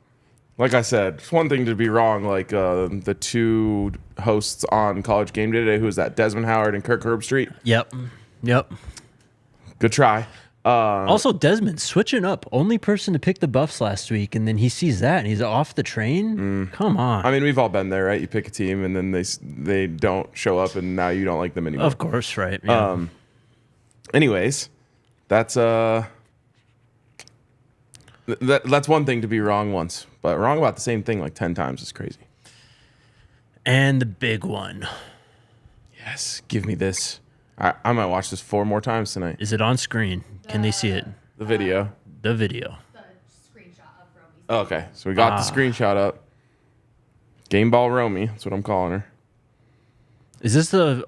Like I said, it's one thing to be wrong. Like the two hosts on College Game Day today, who was that? Desmond Howard and Kirk Herbstreit. Yep. Good try. Also, Desmond switching up. Only person to pick the Buffs last week, and then he sees that, and he's off the train? Come on. I mean, we've all been there, right? You pick a team, and then they don't show up, and now you don't like them anymore. Of course, right. Yeah. Anyways, that's that's one thing to be wrong once, but wrong about the same thing like 10 times is crazy. And the big one. Yes, give me this. I might watch this 4 more times tonight. Is it on screen? Can they see it? The video. The video. The screenshot of Romy's. Oh, okay, so we got the screenshot up. Game Ball Romy, that's what I'm calling her. Is this the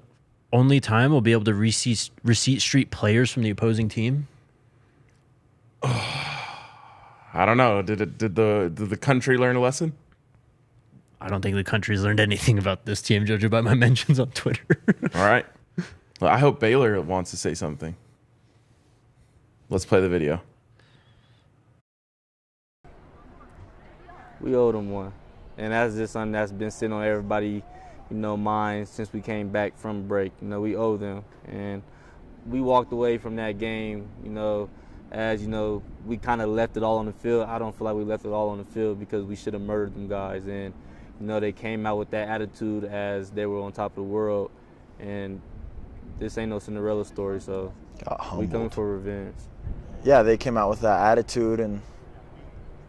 only time we'll be able to receipt street players from the opposing team? I don't know. Did the country learn a lesson? I don't think the country's learned anything about this team, judging by my mentions on Twitter. All right. Well, I hope Baylor wants to say something. Let's play the video. We owe them one. And that's just something that's been sitting on everybody, mind since we came back from break. We owe them. And we walked away from that game, as, we kind of left it all on the field. I don't feel like we left it all on the field because we should have murdered them guys. And, they came out with that attitude as they were on top of the world. And this ain't no Cinderella story, so we coming for revenge. Yeah, they came out with that attitude and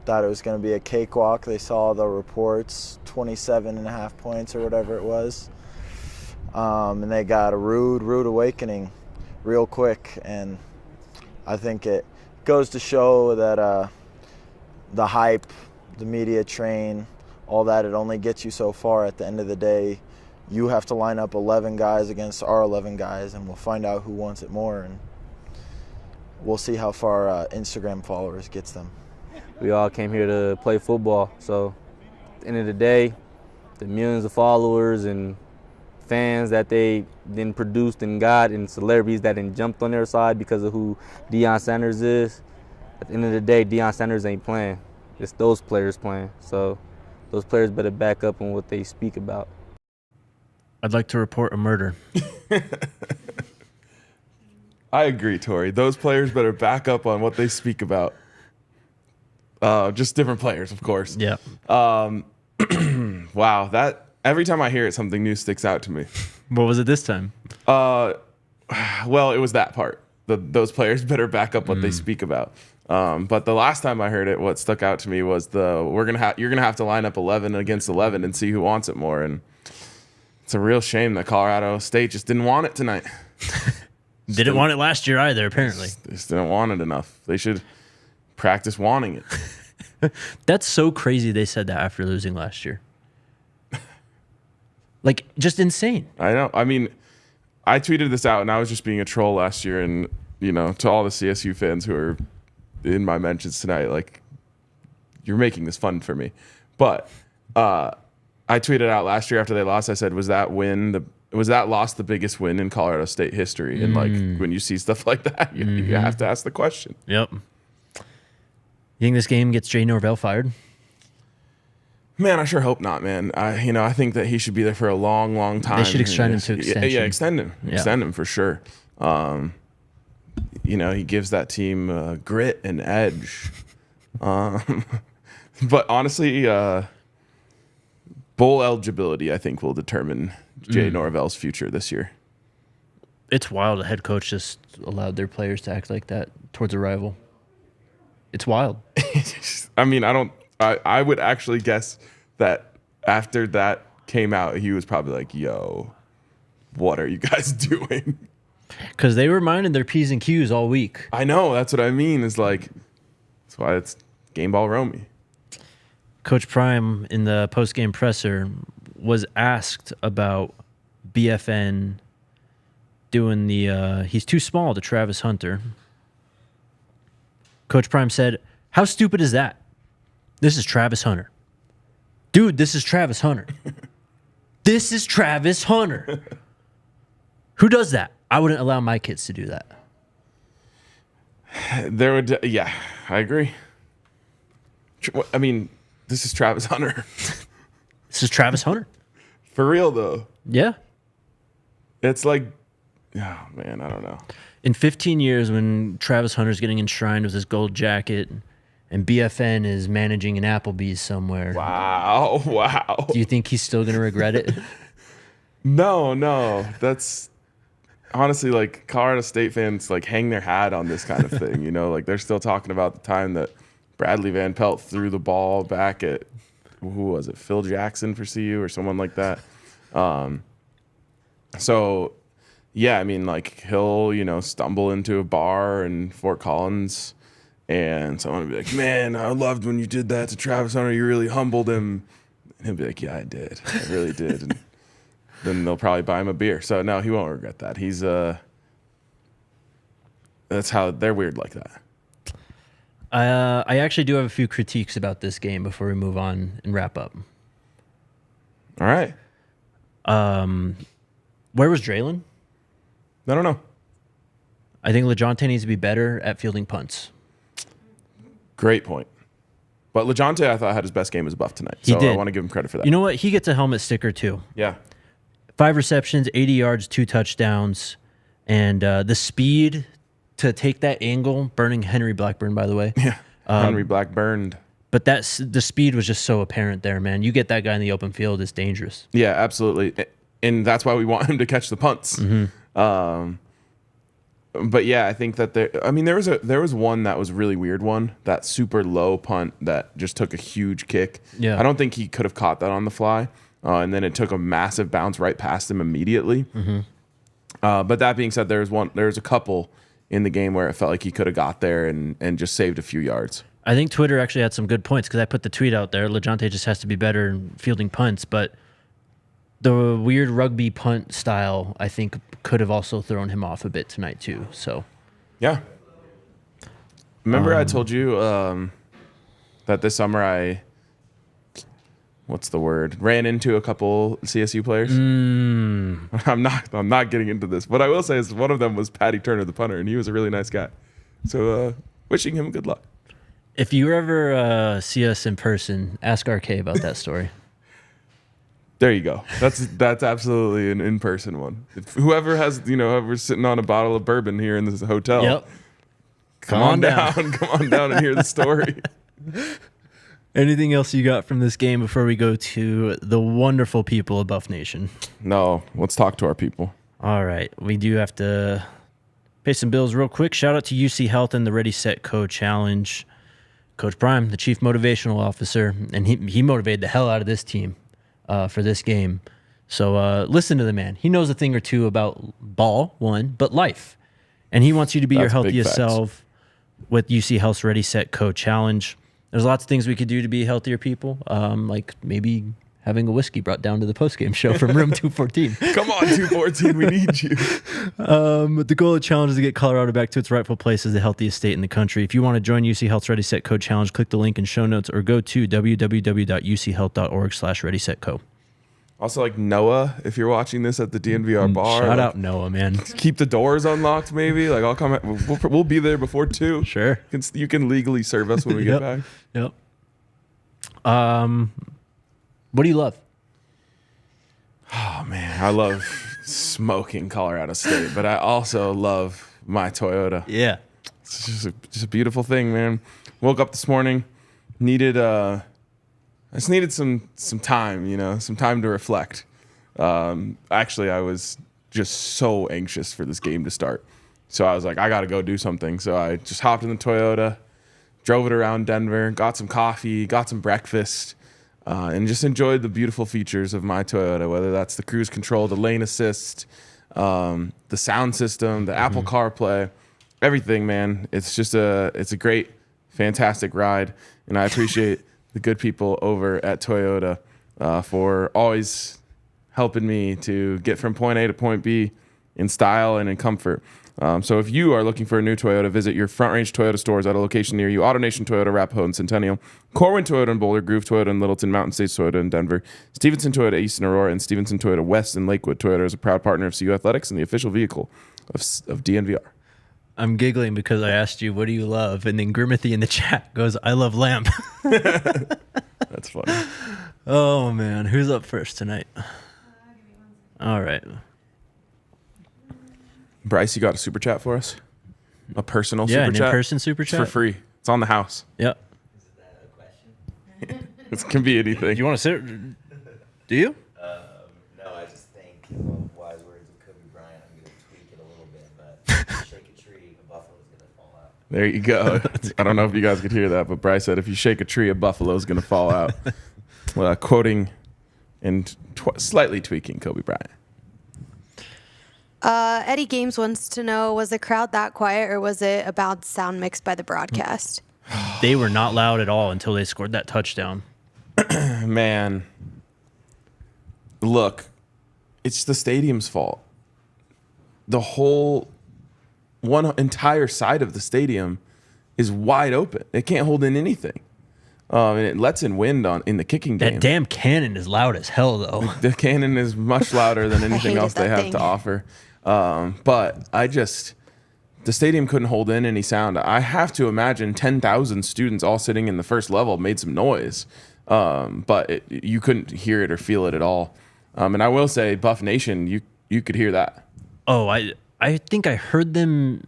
thought it was going to be a cakewalk. They saw the reports, 27.5 points or whatever it was. And they got a rude awakening real quick. And I think it goes to show that the hype, the media train, all that, it only gets you so far. At the end of the day, you have to line up 11 guys against our 11 guys, and we'll find out who wants it more. And we'll see how far Instagram followers gets them. We all came here to play football. So at the end of the day, the millions of followers and fans that they then produced and got and celebrities that then jumped on their side because of who Deion Sanders is, at the end of the day, Deion Sanders ain't playing. It's those players playing. So those players better back up on what they speak about. I'd like to report a murder. I agree, Tori. Those players better back up on what they speak about. Just different players, of course. Yeah. Wow, that every time I hear it, something new sticks out to me. What was it this time? Well, it was that part. Those players better back up what they speak about. But the last time I heard it, what stuck out to me was you're gonna have to line up 11 against 11 and see who wants it more. And it's a real shame that Colorado State just didn't want it tonight. Didn't want it last year either, apparently. They just didn't want it enough. They should practice wanting it. That's so crazy they said that after losing last year. Like, just insane. I know. I mean, I tweeted this out, and I was just being a troll last year. And, to all the CSU fans who are in my mentions tonight, like, you're making this fun for me. But I tweeted out last year after they lost, I said, was that loss the biggest win in Colorado State history? And like when you see stuff like that, you have to ask the question. Yep. You think this game gets Jay Norvell fired? Man, I sure hope not, man. I think that he should be there for a long, long time. They should extend him to extension. Yeah, extend him. Yeah. Extend him for sure. He gives that team grit and edge. But honestly, bowl eligibility, I think, will determine Jay Norvell's future this year. It's wild. A head coach just allowed their players to act like that towards a rival. It's wild. I mean, I would actually guess that after that came out, he was probably like, yo, what are you guys doing? Because they were minding their P's and Q's all week. I know. That's what I mean. Is like, that's why it's game ball Romy. Coach Prime in the post-game presser was asked about BFN doing he's too small to Travis Hunter. Coach Prime said, how stupid is that? This is Travis Hunter. Dude, this is Travis Hunter. This is Travis Hunter. Who does that? I wouldn't allow my kids to do that. Yeah, I agree. I mean, this is Travis Hunter. This is Travis Hunter. For real, though. Yeah. It's like, oh, man, I don't know. In 15 years, when Travis Hunter's getting enshrined with his gold jacket and BFN is managing an Applebee's somewhere. Wow. Do you think he's still going to regret it? No. That's honestly, like, Colorado State fans like hang their hat on this kind of thing. Like they're still talking about the time that Bradley Van Pelt threw the ball back at, who was it, Phil Jackson for CU or someone like that. So yeah, I mean, like he'll stumble into a bar in Fort Collins and someone will be like, man, I loved when you did that to Travis Hunter. You really humbled him. And he'll be like, yeah, I did. I really did. And then they'll probably buy him a beer. So no, he won't regret that. He's that's how they're weird like that. I actually do have a few critiques about this game before we move on and wrap up. All right. Where was Draylon? I don't know. I think LeJohntay needs to be better at fielding punts. Great point. But LeJohntay, I thought, had his best game as a Buff tonight. He So did. I want to give him credit for that. You know what? He gets a helmet sticker too. Yeah. 5 receptions, 80 yards, 2 touchdowns, and the speed to take that angle, burning Henry Blackburn, by the way. Yeah. Henry Blackburned. But the speed was just so apparent there, man. You get that guy in the open field, it's dangerous. Yeah, absolutely. And that's why we want him to catch the punts. But yeah, I think that there was one that was a really weird one, that super low punt that just took a huge kick. Yeah. I don't think he could have caught that on the fly. And then it took a massive bounce right past him immediately. But that being said, there was a couple in the game where it felt like he could have got there and just saved a few yards. I think Twitter actually had some good points because I put the tweet out there. LeJohntay just has to be better in fielding punts, but the weird rugby punt style, I think, could have also thrown him off a bit tonight too. So, yeah. Remember I told you that this summer ran into a couple CSU players? I'm not getting into this. What I will say is one of them was Patty Turner, the punter, and he was a really nice guy. So wishing him good luck. if you ever see us in person, ask RK about that story. There you go. That's absolutely an in-person one. If whoever's sitting on a bottle of bourbon here in this hotel. Yep. Come on down. Come on down and hear the story. Anything else you got from this game before we go to the wonderful people of Buff Nation? No, let's talk to our people. All right. We do have to pay some bills real quick. Shout out to UC Health and the Ready, Set, Co Challenge. Coach Prime, the chief motivational officer, and he motivated the hell out of this team for this game. So listen to the man. He knows a thing or two about ball, one, but life. And he wants you to be your That's big healthiest facts. self with UC Health's Ready, Set, Co Challenge. There's lots of things we could do to be healthier people, like maybe having a whiskey brought down to the postgame show from room 214. Come on, 214, we need you. The goal of the challenge is to get Colorado back to its rightful place as the healthiest state in the country. If you want to join UC Health's Ready, Set, Co challenge, click the link in show notes or go to www.uchealth.org/readysetco. Also, like Noah, if you're watching this at the DNVR bar. Shout out Noah, man. Keep the doors unlocked, maybe. Like, I'll come. We'll be there before 2. Sure. You can legally serve us when we get back. Yep. What do you love? Oh man, I love smoking Colorado State, but I also love my Toyota. Yeah. It's just a beautiful thing, man. Woke up this morning, I just needed some time, some time to reflect. Actually, I was just so anxious for this game to start. So I was like, I got to go do something. So I just hopped in the Toyota, drove it around Denver, got some coffee, got some breakfast, and just enjoyed the beautiful features of my Toyota, whether that's the cruise control, the lane assist, the sound system, the Apple CarPlay, everything, man. It's a great, fantastic ride. And I appreciate the good people over at Toyota for always helping me to get from point A to point B in style and in comfort. So if you are looking for a new Toyota, visit your Front Range Toyota stores at a location near you. AutoNation Toyota, Arapahoe and Centennial, Corwin Toyota in Boulder, Groove Toyota in Littleton, Mountain States Toyota in Denver, Stevenson Toyota East in Aurora, and Stevenson Toyota West in Lakewood. Toyota is a proud partner of CU Athletics and the official vehicle of DNVR. I'm giggling because I asked you, what do you love? And then Grimathy in the chat goes, I love lamp. That's funny. Oh, man. Who's up first tonight? All right. Bryce, you got a super chat for us? A personal Yeah, super an chat? in-person super It's chat? for free. It's on the house. Yep. It can be anything. You want to sit? Do you? No, I just think wise words of Kobe Bryant. I'm going to tweak it a little bit, but shake a tree, a buffalo's going to fall out. There you go. I don't know if you guys could hear that, but Bryce said, if you shake a tree, a buffalo's going to fall out. Quoting and slightly tweaking Kobe Bryant. Eddie Games wants to know, was the crowd that quiet or was it a bad sound mix by the broadcast? They were not loud at all until they scored that touchdown. Man, look, it's the stadium's fault. The whole one entire side of the stadium is wide open. It can't hold in anything. And it lets in wind in the kicking game. That damn cannon is loud as hell, though. The cannon is much louder than anything hated else they that have thing. to offer. But the stadium couldn't hold in any sound. I have to imagine 10,000 students all sitting in the first level made some noise. But you couldn't hear it or feel it at all. And I will say, Buff Nation, you could hear that. Oh, I think I heard them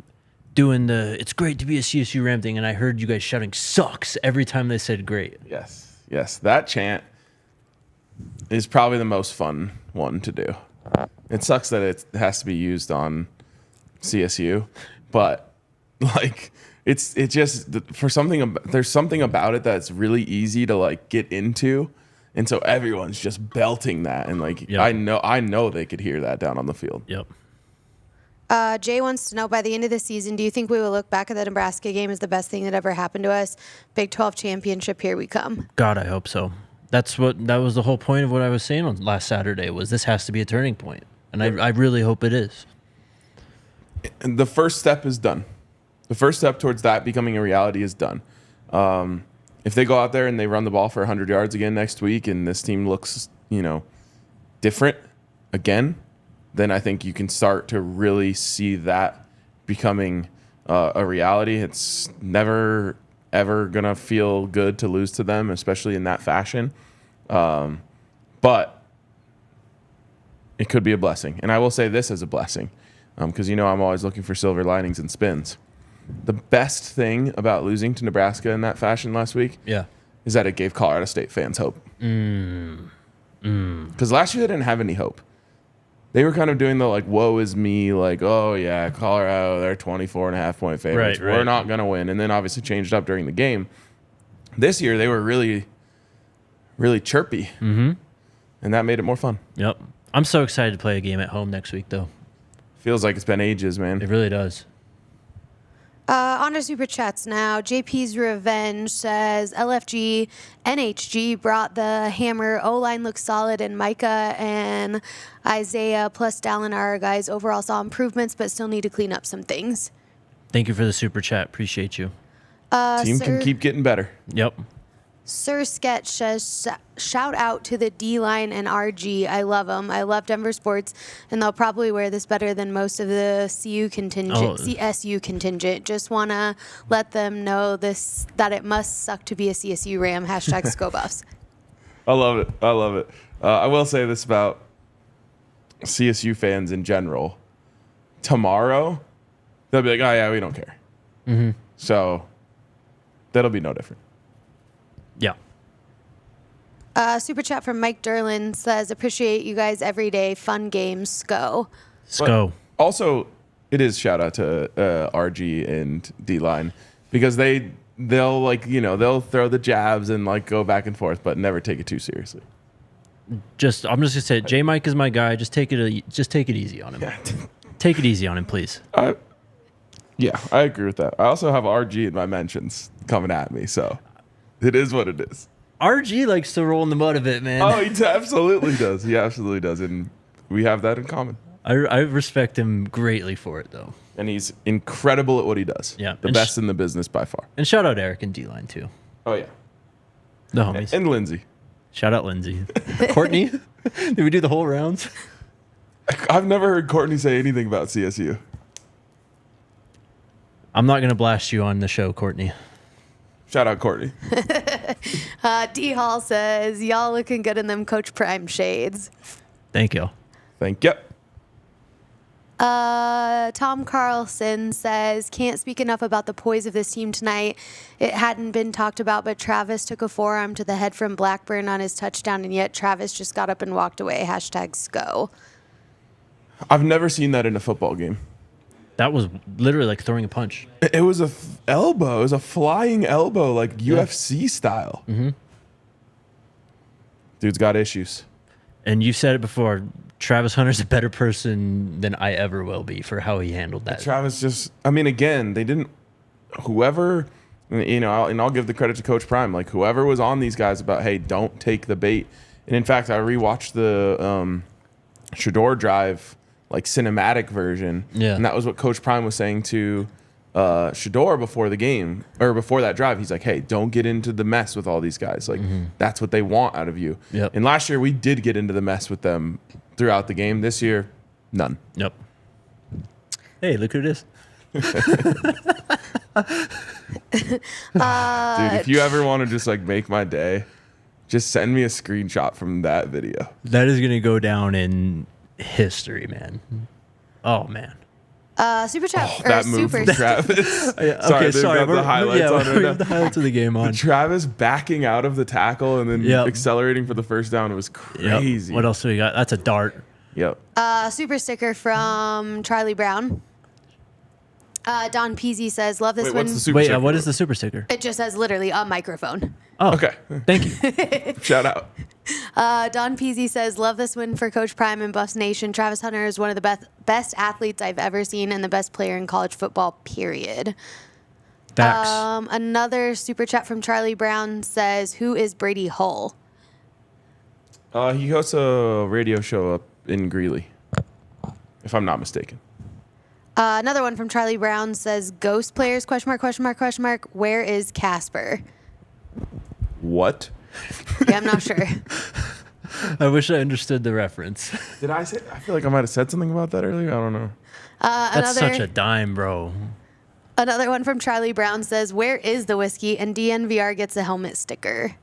doing it's great to be a CSU Ram thing, and I heard you guys shouting sucks every time they said great. Yes. That chant is probably the most fun one to do. It sucks that it has to be used on CSU, but like it's just there's something about it that's really easy to like get into, and so everyone's just belting that, and like Yep. I know they could hear that down on the field. Yep. Jay wants to know, by the end of the season, do you think we will look back at the Nebraska game as the best thing that ever happened to us? Big 12 championship, here we come. God, I hope so. That was the whole point of what I was saying on last Saturday, was this has to be a turning point. And I really hope it is. And the first step is done. The first step towards that becoming a reality is done. If they go out there and they run the ball for 100 yards again next week and this team looks, different again, then I think you can start to really see that becoming a reality. It's never, ever going to feel good to lose to them, especially in that fashion. But it could be a blessing. And I will say this as a blessing, because I'm always looking for silver linings and spins. The best thing about losing to Nebraska in that fashion last week is that it gave Colorado State fans hope. Because last year they didn't have any hope. They were kind of doing the like, woe is me, like, oh yeah, Colorado, they're 24.5-point favorites. Right. We're not going to win. And then obviously changed up during the game. This year they were really, really chirpy. Mm-hmm. And that made it more fun. Yep. I'm so excited to play a game at home next week, though. Feels like it's been ages, man. It really does. On to super chats now. JP's Revenge says LFG, NHG brought the hammer. O-line looks solid, and Micah and Isaiah plus Dallin are our guys. Overall saw improvements, but still need to clean up some things. Thank you for the super chat. Appreciate you. Team can keep getting better. Yep. Sir Sketch says, shout out to the D-line and RG. I love them. I love Denver sports, and they'll probably wear this better than most of the CSU contingent. Just want to let them know that it must suck to be a CSU Ram. Hashtag ScoBuffs. I love it. I love it. I will say this about CSU fans in general. Tomorrow, they'll be like, oh, yeah, we don't care. Mm-hmm. So that'll be no different. Yeah. Super chat from Mike Derlin says, appreciate you guys every day. Fun games. Sco. Sco. But also, it is shout out to RG and D-line because they'll like, they'll throw the jabs and like go back and forth, but never take it too seriously. I'm just gonna say, J Mike is my guy. Just take it easy on him. Yeah. Take it easy on him, please. Yeah, I agree with that. I also have RG in my mentions coming at me, so it is what it is. RG likes to roll in the mud a bit, man. Oh, he absolutely does. He absolutely does, and we have that in common. I respect him greatly for it, though. And he's incredible at what he does. Yeah. The best in the business by far. And shout out Eric and D-line, too. Oh, yeah. The homies. And Lindsay. Shout out Lindsay. Courtney? Did we do the whole rounds? I've never heard Courtney say anything about CSU. I'm not going to blast you on the show, Courtney. Shout out Courtney. D Hall says, y'all looking good in them Coach Prime shades. Thank you. Thank you. Tom Carlson says, can't speak enough about the poise of this team tonight. It hadn't been talked about, but Travis took a forearm to the head from Blackburn on his touchdown, and yet Travis just got up and walked away. Hashtag SCO. I've never seen that in a football game. That was literally like throwing a punch. It was a elbow. It was a flying elbow, like UFC style. Mm-hmm. Dude's got issues. And you've said it before. Travis Hunter's a better person than I ever will be for how he handled that. Travis just, again, they didn't, whoever, and I'll give the credit to Coach Prime, like whoever was on these guys about, hey, don't take the bait. And in fact, I rewatched the Shedeur drive, like cinematic version. Yeah. And that was what Coach Prime was saying to Shedeur before the game, or before that drive. He's like, hey, don't get into the mess with all these guys. Like, that's what they want out of you. Yep. And last year, we did get into the mess with them throughout the game. This year, none. Yep. Hey, look who it is. Dude, if you ever want to just like make my day, just send me a screenshot from that video. That is going to go down in history, man. Oh, man. Super chat. That move from Travis. Okay, sorry. The highlights on right we now. have the highlights of the game on. Travis backing out of the tackle and then accelerating for the first down was crazy. Yep. What else do we got? That's a dart. Yep. Super sticker from Charlie Brown. Don Peasy says, love this Wait, one. what's the super Wait, sticker? what is the super sticker? It just says literally a microphone. Oh, Okay. Thank you. Shout out. Don Peasy says, love this win for Coach Prime and Buffs Nation. Travis Hunter is one of the best athletes I've ever seen and the best player in college football, period. Facts. Another super chat from Charlie Brown says, who is Brady Hull? He hosts a radio show up in Greeley, if I'm not mistaken. Another one from Charlie Brown says, ghost players, question mark, question mark, question mark. Where is Casper? What? Yeah, I'm not sure. I wish I understood the reference. Did I say? I feel like I might have said something about that earlier. I don't know. That's such a dime, bro. Another one from Charlie Brown says, where is the whiskey? And DNVR gets a helmet sticker.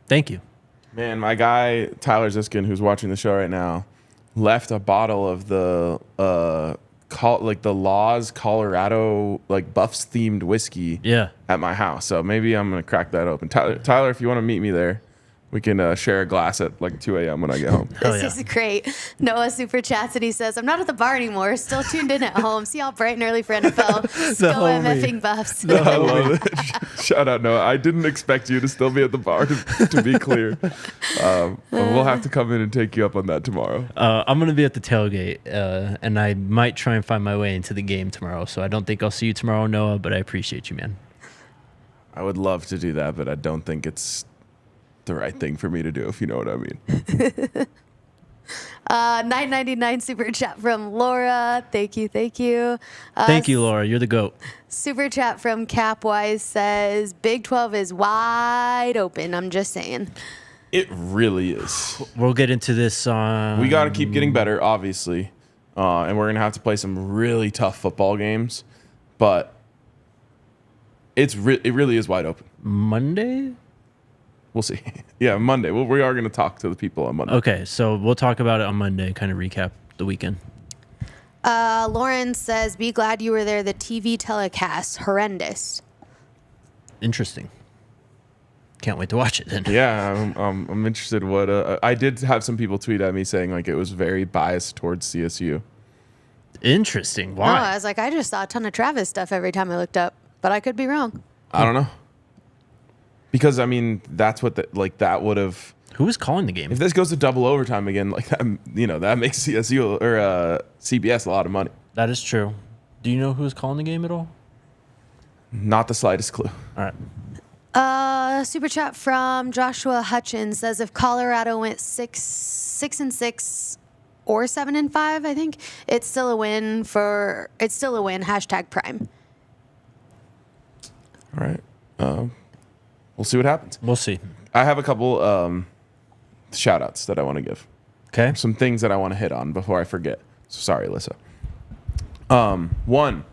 Thank you. Man, my guy Tyler Ziskin, who's watching the show right now, left a bottle of the the Laws Colorado like Buffs themed whiskey Yeah. at my house. So maybe I'm gonna crack that open. Tyler, if you want to meet me there, We can share a glass at like 2 a.m. when I get home. Hell This yeah. is great. Noah super chats and he says, I'm not at the bar anymore. Still tuned in at home. See y'all bright and early for NFL. Go homie. MFing Buffs. I love it. Shout out, Noah. I didn't expect you to still be at the bar, to be clear. But we'll have to come in and take you up on that tomorrow. I'm going to be at the tailgate, and I might try and find my way into the game tomorrow. So I don't think I'll see you tomorrow, Noah, but I appreciate you, man. I would love to do that, but I don't think it's the right thing for me to do, if you know what I mean. $9.99 super chat from Laura. Thank you. Thank you, Laura. You're the GOAT. Super chat from Capwise says, Big 12 is wide open. I'm just saying. It really is. We'll get into this on. We got to keep getting better, obviously. And we're going to have to play some really tough football games. But it really is wide open. Monday? We'll see. Yeah, Monday. We are going to talk to the people on Monday. Okay, so we'll talk about it on Monday, kind of recap the weekend. Lauren says, be glad you were there. The TV telecast, horrendous. Interesting. Can't wait to watch it then. Yeah, I'm interested what I did have some people tweet at me saying like it was very biased towards CSU. Interesting. No, I Why? was like, I just saw a ton of Travis stuff every time I looked up, but I could be wrong. I don't know. Because I mean, that's what that would have. Who was calling the game? If this goes to double overtime again, like that, that makes CSU or CBS a lot of money. That is true. Do you know who was calling the game at all? Not the slightest clue. All right. Super chat from Joshua Hutchins says, if Colorado went 6-6 or 7-5, I think it's still a win. Hashtag Prime. All right. We'll see what happens. We'll see. I have a couple shout outs that I want to give. Okay. Some things that I want to hit on before I forget. So sorry, Alyssa. One,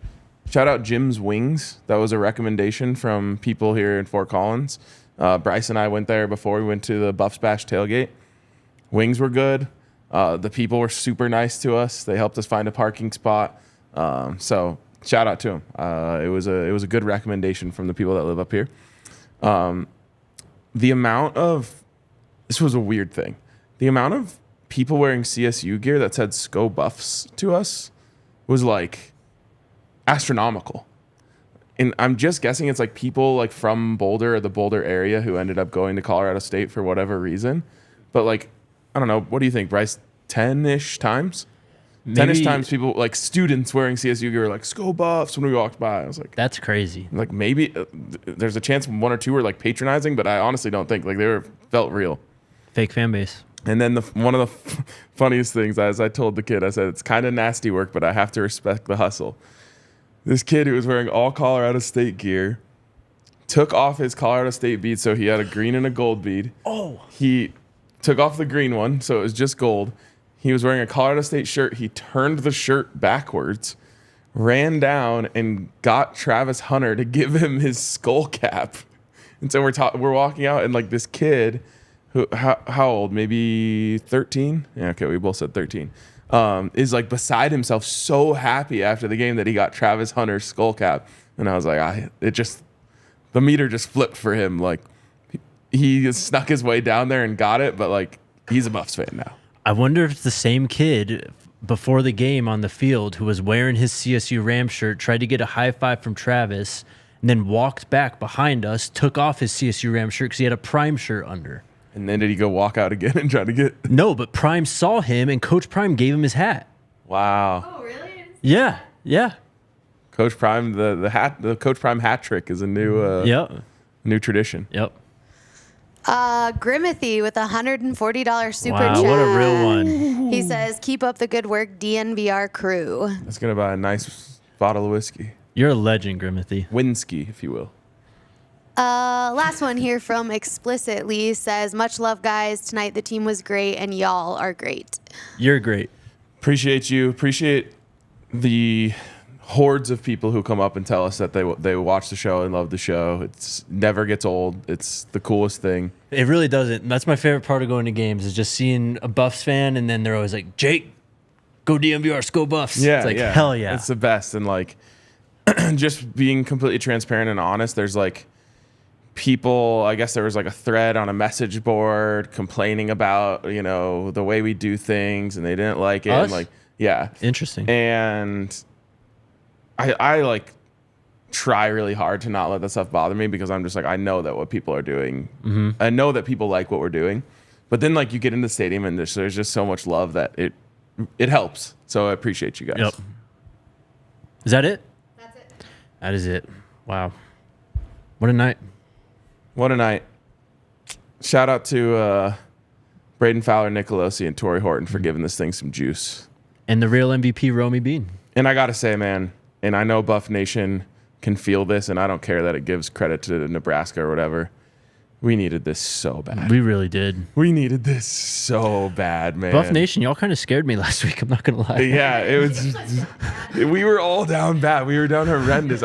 shout out Jim's Wings. That was a recommendation from people here in Fort Collins. Bryce and I went there before we went to the Buffs Bash tailgate. Wings were good. The people were super nice to us. They helped us find a parking spot. So shout out to them. It was a good recommendation from the people that live up here. The amount of, this was a weird thing. The amount of people wearing CSU gear that said "Sco Buffs" to us was like astronomical. And I'm just guessing it's like people like from Boulder or the Boulder area who ended up going to Colorado State for whatever reason. But like, I don't know. What do you think, Bryce? 10-ish times? 10-ish times people, like students wearing CSU gear, were like "Sco Buffs" when we walked by. I was like, That's crazy. like maybe there's a chance one or two were like patronizing, but I honestly don't think like felt real. Fake fan base. And then one of the funniest things, as I told the kid, I said, it's kind of nasty work, but I have to respect the hustle. This kid who was wearing all Colorado State gear took off his Colorado State bead, so he had a green and a gold bead. Oh. He took off the green one, so it was just gold. He was wearing a Colorado State shirt. He turned the shirt backwards, ran down, and got Travis Hunter to give him his skull cap. And so we're walking out, and like this kid, who how old? Maybe 13? Yeah, okay, we both said 13. Is like beside himself, so happy after the game that he got Travis Hunter's skull cap. And I was like, the meter just flipped for him. Like he snuck his way down there and got it, but like he's a Buffs fan now. I wonder if it's the same kid before the game on the field who was wearing his CSU Ram shirt, tried to get a high five from Travis, and then walked back behind us, took off his CSU Ram shirt because he had a Prime shirt under. And then did he go walk out again and try to get? No, but Prime saw him, and Coach Prime gave him his hat. Wow. Oh, really? Yeah, yeah. Coach Prime, the Coach Prime hat trick is a new new tradition. Yep. Grimothy with $140 super Wow, chat. what a real one. He says, keep up the good work, DNVR crew. That's gonna buy a nice bottle of whiskey, You're a legend, Grimothy. Winsky, if you will. Last one here from Explicitly says, much love, guys. Tonight the team was great, and y'all are great. You're great. Appreciate you. Appreciate the hordes of people who come up and tell us that they watch the show and love the show. It's never gets old. It's the coolest thing. It really doesn't. That's my favorite part of going to games is just seeing a Buffs fan, and then they're always like, Jake, go DNVR, go Buffs. Yeah, It's like, yeah. hell yeah. It's the best. And like just being completely transparent and honest, there's like people, I guess there was like a thread on a message board complaining about, you know, the way we do things, and they didn't like it. Us? And like, yeah. Interesting. And I like try really hard to not let that stuff bother me, because I'm just like, I know that what people are doing, I know that people like what we're doing. But then like you get in the stadium and there's just so much love that it helps. So I appreciate you guys. Yep. Is that it? That's it. That is it. Wow. What a night. What a night. Shout out to Braden Fowler, Nicolosi, and Torrey Horton for giving this thing some juice. And the real MVP, Romy Bean. And I got to say, man, and I know Buff Nation can feel this, and I don't care that it gives credit to Nebraska or whatever. We needed this so bad. We really did. We needed this so bad, man. Buff Nation, y'all kind of scared me last week. I'm not going to lie. Yeah, it was. We were all down bad. We were down horrendous.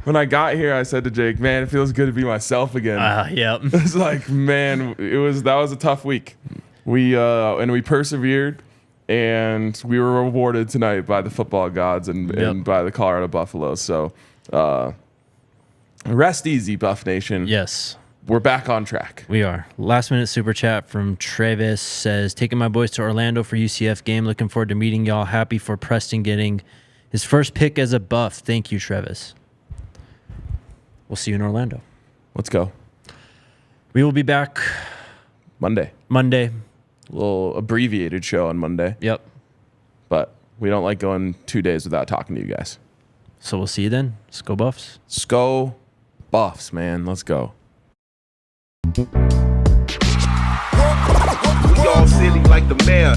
When I got here, I said to Jake, "Man, it feels good to be myself again." Yep. It's like, man, that was a tough week. We persevered, and we were rewarded tonight by the football gods and by the Colorado Buffaloes. So, rest easy, Buff Nation. Yes. We're back on track. We are. Last minute super chat from Travis says, taking my boys to Orlando for UCF game. Looking forward to meeting y'all. Happy for Preston getting his first pick as a Buff. Thank you, Travis. We'll see you in Orlando. Let's go. We will be back Monday. Monday. A little abbreviated show on Monday. Yep. But we don't like going 2 days without talking to you guys. So we'll see you then. Let's go Buffs. Sco Buffs, man. Let's go. We all silly like the mayor.